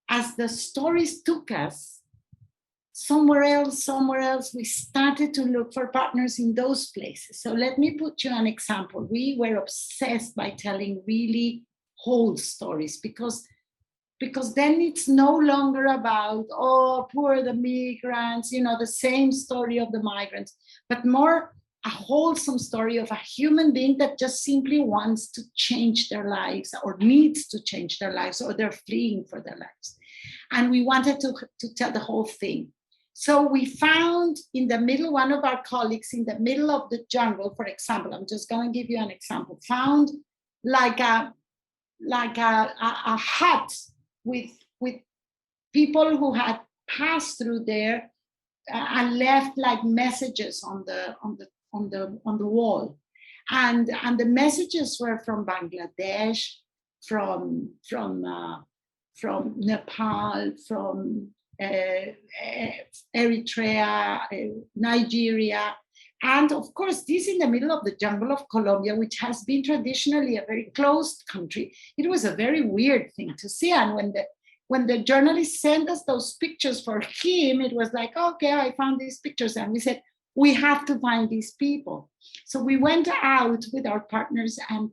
as the stories took us somewhere else, we started to look for partners in those places. So let me put you an example. We were obsessed by telling really whole stories, because then it's no longer about, oh, poor the migrants, the same story of the migrants, but more a wholesome story of a human being that just simply wants to change their lives, or needs to change their lives, or they're fleeing for their lives. And we wanted to tell the whole thing. So we found in the middle, one of our colleagues in the middle of the jungle, for example, I'm just going to give you an example, found like a hut with people who had passed through there and left like messages on the wall, and the messages were from Bangladesh, from Nepal, from Eritrea, Nigeria, and of course this in the middle of the jungle of Colombia, which has been traditionally a very closed country. It was a very weird thing to see, and when the journalist sent us those pictures for him, it was like, okay, I found these pictures, and we said, we have to find these people. So we went out with our partners and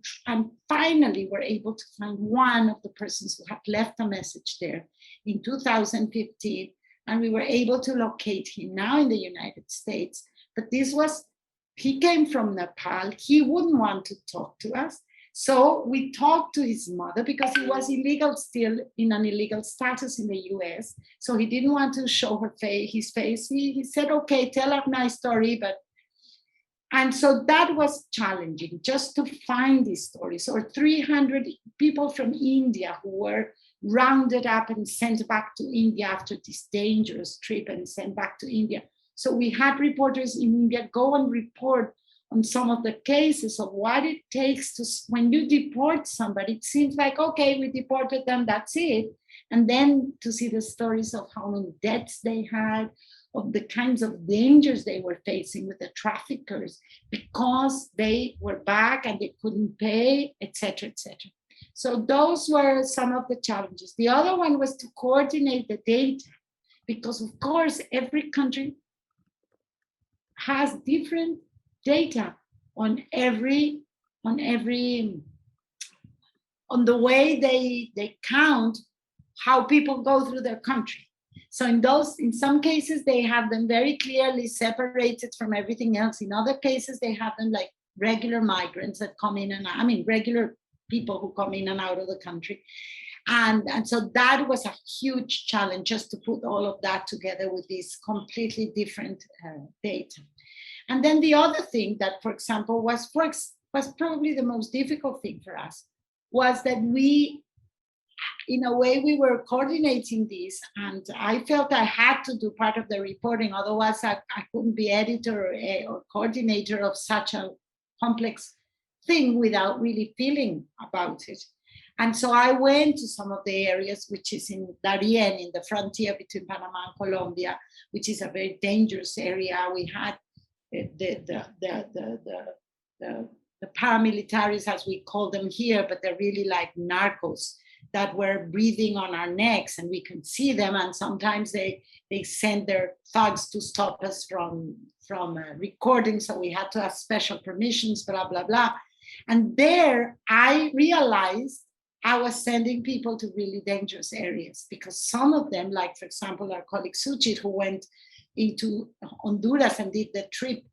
finally were able to find one of the persons who had left a message there in 2015. And we were able to locate him now in the United States. But he came from Nepal. He wouldn't want to talk to us. So we talked to his mother, because he was illegal, still in an illegal status in the US. So he didn't want to show his face. He said, okay, tell a nice story. And so that was challenging, just to find these stories. Or 300 people from India who were rounded up and sent back to India after this dangerous trip, and sent back to India. So we had reporters in India go and report on some of the cases of what it takes to, when you deport somebody, it seems like, okay, we deported them, that's it. And then to see the stories of how many deaths they had, of the kinds of dangers they were facing with the traffickers because they were back and they couldn't pay, etc., etc. So those were some of the challenges. The other one was to coordinate the data, because of course every country has different data on the way they count how people go through their country. So in some cases, they have them very clearly separated from everything else. In other cases, they have them like regular migrants that come in and regular people who come in and out of the country. And so that was a huge challenge, just to put all of that together with these completely different data. And then the other thing that, for example, was probably the most difficult thing for us was that we, in a way, we were coordinating this, and I felt I had to do part of the reporting, otherwise I couldn't be editor or coordinator of such a complex thing without really feeling about it. And so I went to some of the areas, which is in Darien, in the frontier between Panama and Colombia, which is a very dangerous area. We had the paramilitaries, as we call them here, but they're really like narcos that were breathing on our necks, and we could see them. And sometimes they sent their thugs to stop us from recording. So we had to have special permissions, blah, blah, blah. And there I realized I was sending people to really dangerous areas, because some of them, like, for example, our colleague Suchit, who went into Honduras and did the trip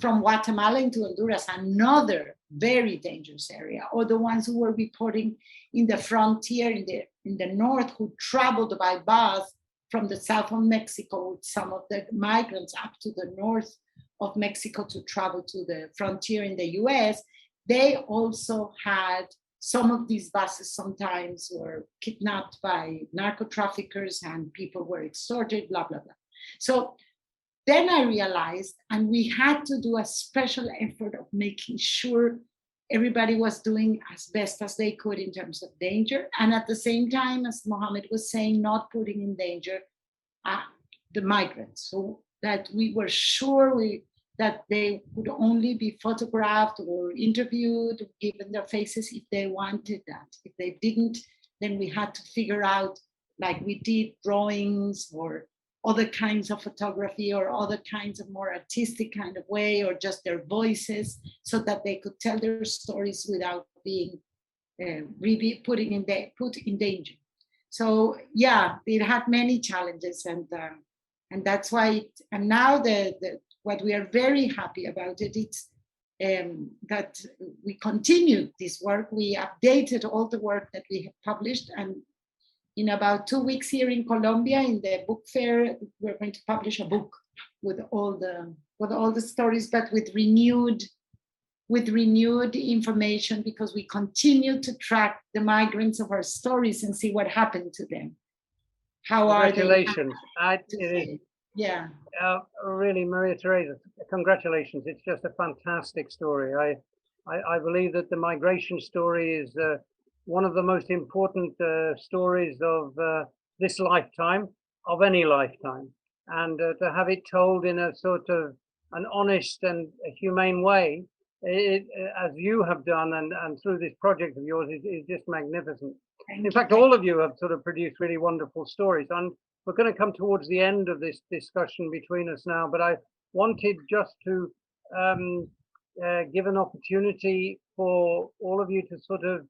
from Guatemala into Honduras, another very dangerous area, or the ones who were reporting in the frontier in the north, who traveled by bus from the south of Mexico with some of the migrants up to the north of Mexico to travel to the frontier in the US. They also had some of these buses sometimes were kidnapped by narco traffickers and people were extorted, blah, blah, blah. So then I realized, and we had to do a special effort of making sure everybody was doing as best as they could in terms of danger. And at the same time, as Mohamed was saying, not putting in danger the migrants, so that we were sure that they would only be photographed or interviewed, given their faces if they wanted that. If they didn't, then we had to figure out, like we did, drawings or other kinds of photography or other kinds of more artistic kind of way, or just their voices, so that they could tell their stories without being really put in danger. So yeah, it had many challenges, and that's why. And now what we are very happy about it's that we continued this work. We updated all the work that we have published, and in about 2 weeks here in Colombia, in the book fair, we're going to publish a book with all the stories, but with renewed information, because we continue to track the migrants of our stories and see what happened to them. How are they? Congratulations. Yeah. Really, Maria Teresa, congratulations. It's just a fantastic story. I believe that the migration story is one of the most important stories of this lifetime, of any lifetime. And to have it told in a sort of an honest and a humane way, as you have done and through this project of yours, is just magnificent. In fact, all of you have sort of produced really wonderful stories. And we're going to come towards the end of this discussion between us now, but I wanted just to give an opportunity for all of you to sort of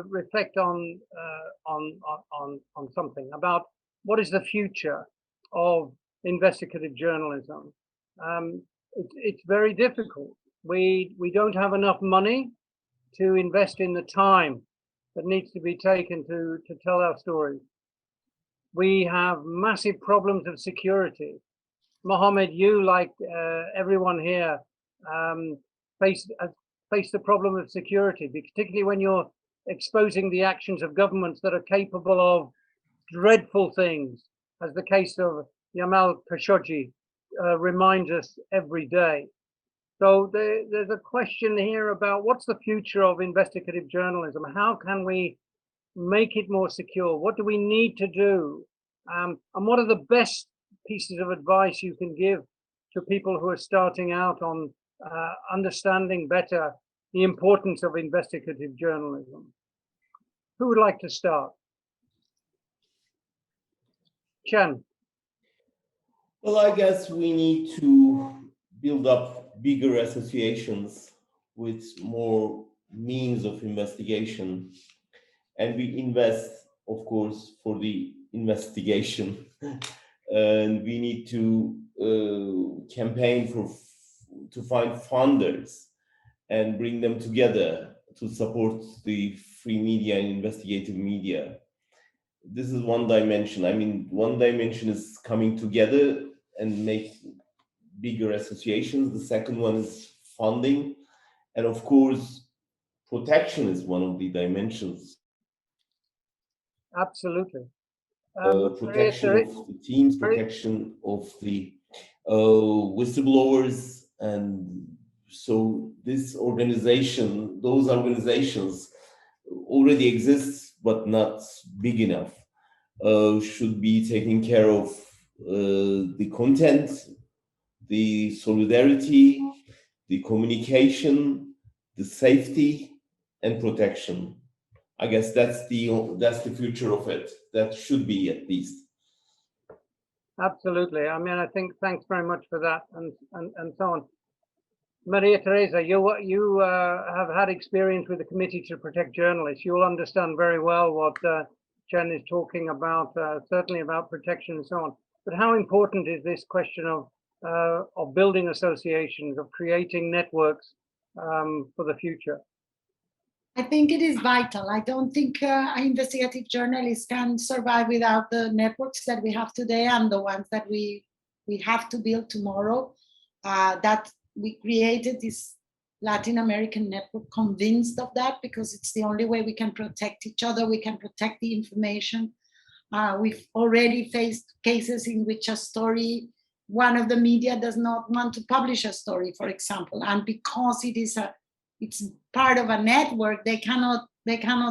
reflect on something about what is the future of investigative journalism. It's very difficult. We don't have enough money to invest in the time that needs to be taken to tell our stories. We have massive problems of security. Mohamed, you, like everyone here, face the problem of security, particularly when you're exposing the actions of governments that are capable of dreadful things, as the case of Yamal Khashoggi reminds us every day. So there's a question here about what's the future of investigative journalism? How can we make it more secure? What do we need to do? And what are the best pieces of advice you can give to people who are starting out on understanding better the importance of investigative journalism? Who would like to start? Can. Well, I guess we need to build up bigger associations with more means of investigation. And we invest, of course, for the investigation. And we need to campaign to find funders and bring them together to support the free media and investigative media. This is one dimension. I mean, one dimension is coming together and make bigger associations. The second one is funding. And of course, protection is one of the dimensions. Absolutely. Protection of the teams, protection of the whistleblowers. And so this organization, those organizations already exist, but not big enough, should be taking care of the content, the solidarity, the communication, the safety, and protection. I guess that's the future of it. That should be, at least. Absolutely. I mean, I think thanks very much for that, and so on. María Teresa, you have had experience with the Committee to Protect Journalists. You'll understand very well what Can is talking about, certainly about protection and so on. But how important is this question of building associations, of creating networks for the future? I think it is vital. I don't think investigative journalists can survive without the networks that we have today and the ones that we have to build tomorrow. That we created this Latin American network, convinced of that, because it's the only way we can protect each other, we can protect the information. We've already faced cases in which a story, one of the media does not want to publish a story, for example, and because it's part of a network, they cannot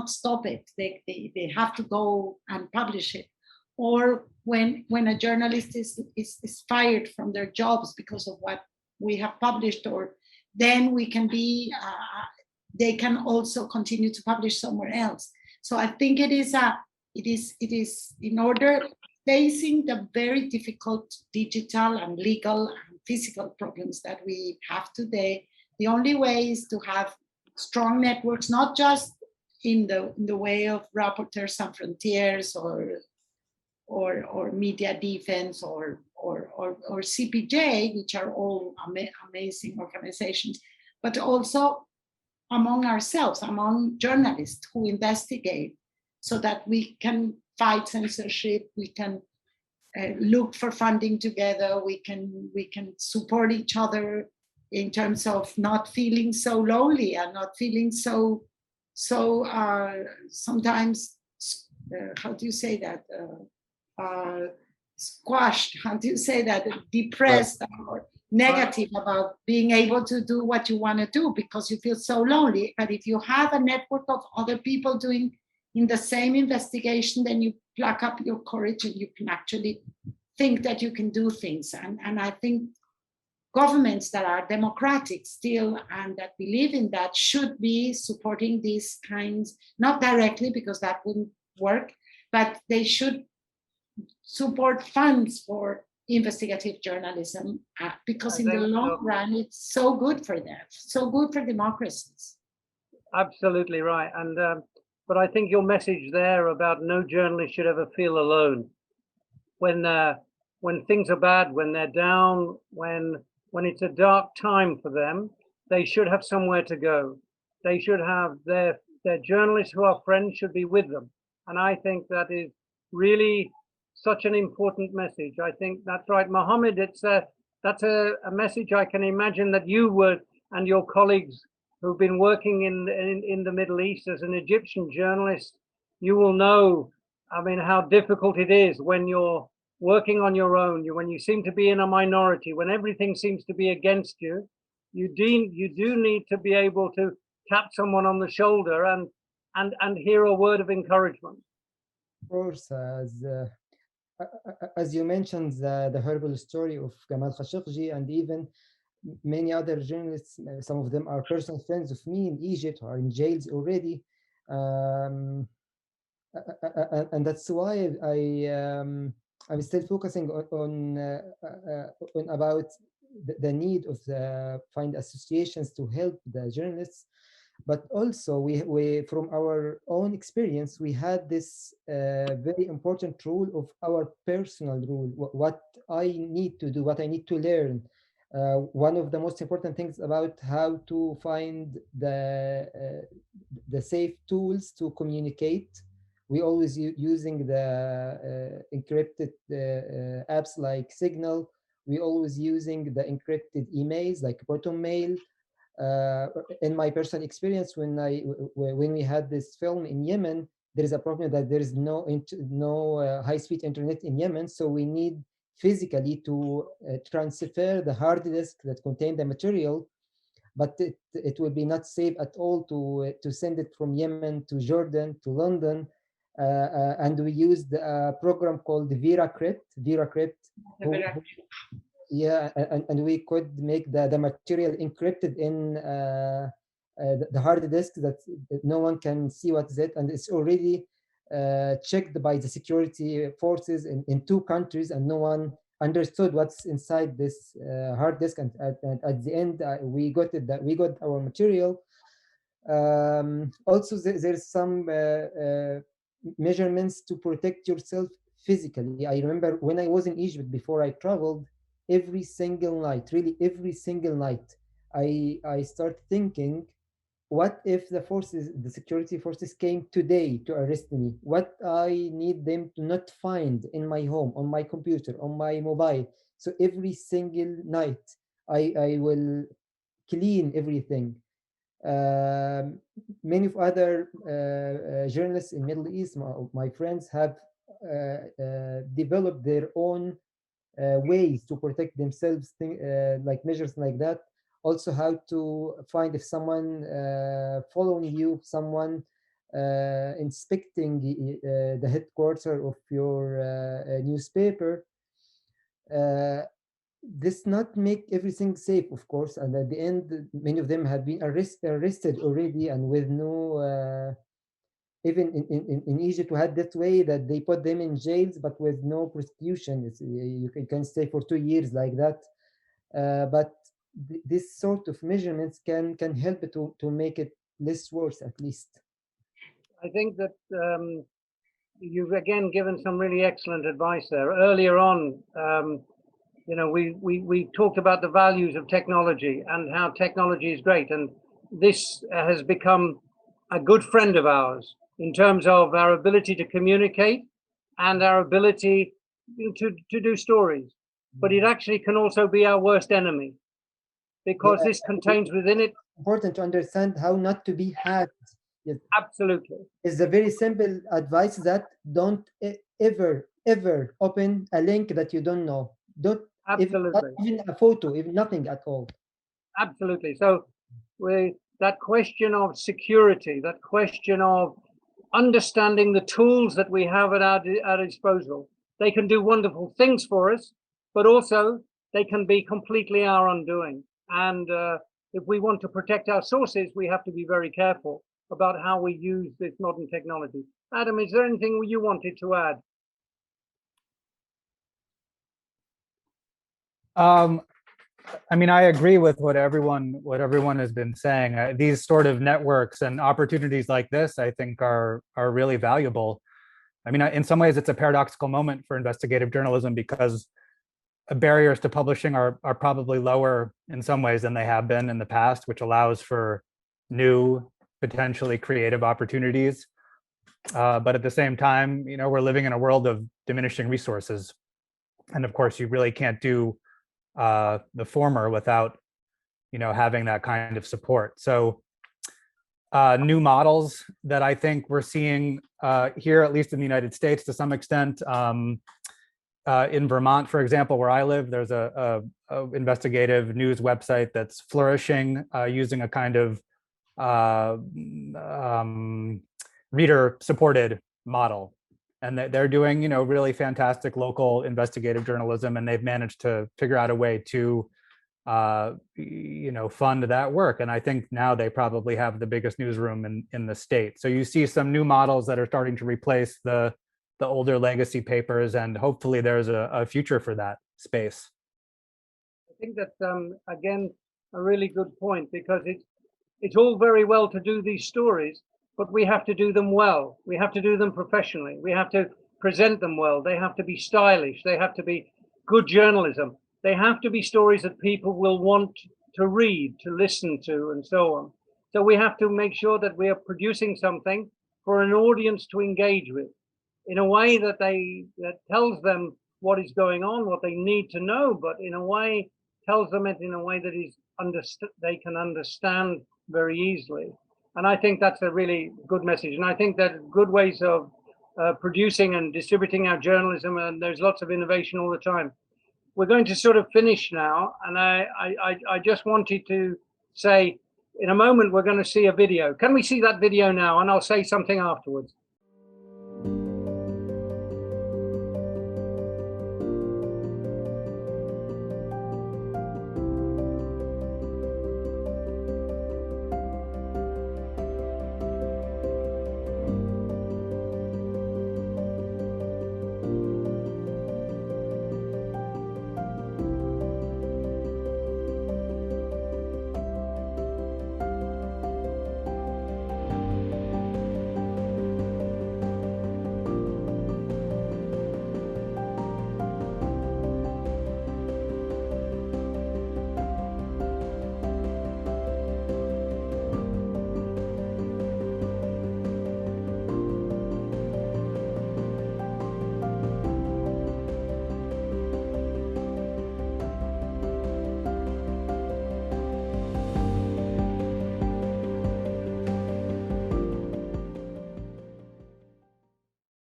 stop it. They have to go and publish it. Or when a journalist is fired from their jobs because of what we have published, or then we can be, they can also continue to publish somewhere else. So I think it is in order, facing the very difficult digital and legal and physical problems that we have today, the only way is to have strong networks, not just in the way of Reporters Sans Frontières or Media Defense or CPJ, which are all amazing organizations, but also among ourselves, among journalists who investigate, so that we can fight censorship, we can look for funding together, we can support each other in terms of not feeling so lonely and not feeling so sometimes, how do you say that? Squashed, how do you say that? Depressed or negative about being able to do what you want to do because you feel so lonely. But if you have a network of other people doing in the same investigation, then you pluck up your courage and you can actually think that you can do things. And I think governments that are democratic still and that believe in that should be supporting these kinds, not directly because that wouldn't work, but they should support funds for investigative journalism because in the long run, it's so good for them, so good for democracies. Absolutely right. And but I think your message there about no journalist should ever feel alone. When things are bad, when they're down, when it's a dark time for them, they should have somewhere to go. They should have their journalists who are friends should be with them. And I think that is really such an important message. I think that's right, Mohamed. That's a message I can imagine that you would and your colleagues who've been working in the Middle East as an Egyptian journalist, you will know, I mean, how difficult it is when you're working on your own, when you seem to be in a minority, when everything seems to be against you, you do need to be able to tap someone on the shoulder and hear a word of encouragement. Of course, as you mentioned, the horrible story of Gamal Khashoggi, and even many other journalists, some of them are personal friends of me in Egypt, are in jails already. And that's why I'm still focusing on about the need of find associations to help the journalists. But also we from our own experience, we had this very important rule of our personal rule, what I need to do, what I need to learn. One of the most important things about how to find the safe tools to communicate. We always using the encrypted apps like Signal. We always using the encrypted emails like Proton Mail. In my personal experience, when we had this film in Yemen, there is a problem that there is no high-speed internet in Yemen, so we need physically to transfer the hard disk that contained the material, but it will be not safe at all to send it from Yemen to Jordan to London, and we used a program called VeraCrypt. Yeah, and we could make the material encrypted in the hard disk that no one can see what is it, and it's already checked by the security forces in 2 countries, and no one understood what's inside this hard disk. And at the end, we got our material. Also, there's some measurements to protect yourself physically. I remember when I was in Egypt before I traveled, every single night, really every single night, I start thinking, what if the security forces came today to arrest me? What I need them to not find in my home, on my computer, on my mobile. So every single night, I will clean everything. Many of other journalists in Middle East, my friends, have developed their own ways to protect themselves, like measures like that. Also, how to find if someone following you, someone inspecting the headquarters of your newspaper. This not make everything safe, of course, and at the end, many of them have been arrested already, and with no. Even in Egypt, we had that way that they put them in jails, but with no prosecution. You can stay for 2 years like that. But this sort of measurements can help to make it less worse, at least. I think that you've again given some really excellent advice there. Earlier on, you know, we talked about the values of technology and how technology is great, and this has become a good friend of ours in terms of our ability to communicate and our ability to do stories. But it actually can also be our worst enemy, because this contains within it. Important to understand how not to be hacked. Yes. Absolutely. It's a very simple advice that don't ever open a link that you don't know. Don't even a photo, even nothing at all. Absolutely. So that question of security, that question of understanding the tools that we have at our disposal, they can do wonderful things for us, but also they can be completely our undoing. And if we want to protect our sources, we have to be very careful about how we use this modern technology. Adam, is there anything you wanted to add? I mean, I agree with what everyone has been saying. These sort of networks and opportunities like this, I think, are really valuable. I mean, in some ways, it's a paradoxical moment for investigative journalism, because barriers to publishing are probably lower in some ways than they have been in the past, which allows for new, potentially creative opportunities. But at the same time, you know, we're living in a world of diminishing resources, and of course, you really can't do the former without, you know, having that kind of support. So new models that I think we're seeing here, at least in the United States to some extent. In Vermont, for example, where I live, there's a investigative news website that's flourishing using a kind of reader-supported model. and they're doing, you know, really fantastic local investigative journalism, and they've managed to figure out a way to, you know, fund that work. And I think now they probably have the biggest newsroom in the state. So you see some new models that are starting to replace the older legacy papers, and hopefully there's a future for that space. I think that's again a really good point, because it's all very well to do these stories, but we have to do them well. We have to do them professionally. We have to present them well. They have to be stylish. They have to be good journalism. They have to be stories that people will want to read, to listen to, and so on. So we have to make sure that we are producing something for an audience to engage with in a way that tells them what is going on, what they need to know, but in a way tells them it in a way that is they can understand very easily. And I think that's a really good message. And I think that good ways of producing and distributing our journalism, and there's lots of innovation all the time. We're going to sort of finish now, and I just wanted to say, in a moment we're going to see a video. Can we see that video now? And I'll say something afterwards.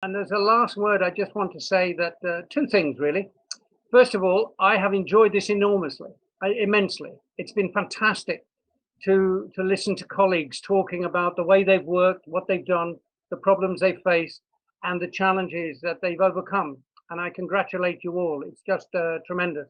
And there's a last word. I just want to say that two things, really. First of all, I have enjoyed this immensely. It's been fantastic to listen to colleagues talking about the way they've worked, what they've done, the problems they face, and the challenges that they've overcome. And I congratulate you all. It's just tremendous.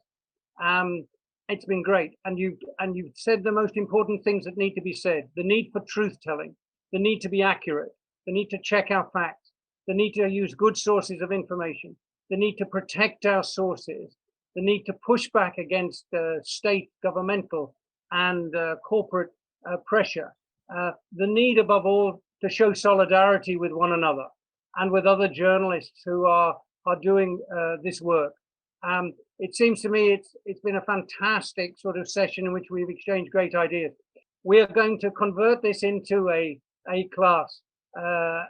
It's been great. And you've said the most important things that need to be said: the need for truth telling, the need to be accurate, the need to check our facts, the need to use good sources of information, the need to protect our sources, the need to push back against state, governmental, and corporate pressure, the need above all to show solidarity with one another and with other journalists who are doing this work. It seems to me it's been a fantastic sort of session in which we've exchanged great ideas. We are going to convert this into a class.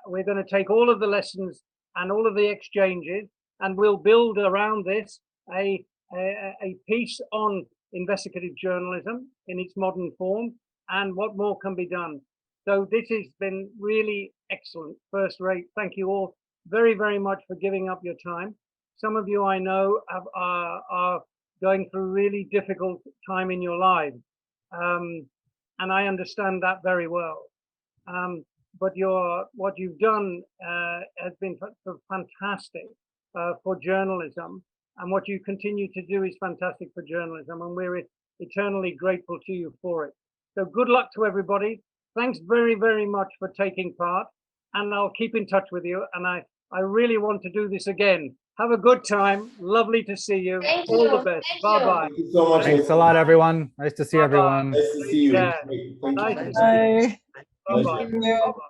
We're going to take all of the lessons and all of the exchanges, and we'll build around this a piece on investigative journalism in its modern form and what more can be done. So this has been really excellent, first rate. Thank you all very, very much for giving up your time. Some of you I know are going through really difficult time in your lives, and I understand that very well. But what you've done has been fantastic for journalism, and what you continue to do is fantastic for journalism, and we're eternally grateful to you for it. So good luck to everybody. Thanks very, very much for taking part, and I'll keep in touch with you, and I really want to do this again. Have a good time. Lovely to see you. Thank All you. the best. Thank Bye-bye. Thank you so much. Thanks a lot, everyone. Nice to see Bye-bye. everyone. Nice to see you. Yeah. Thank you. Nice to see you. Bye. Bye-bye. Thank you. Bye-bye.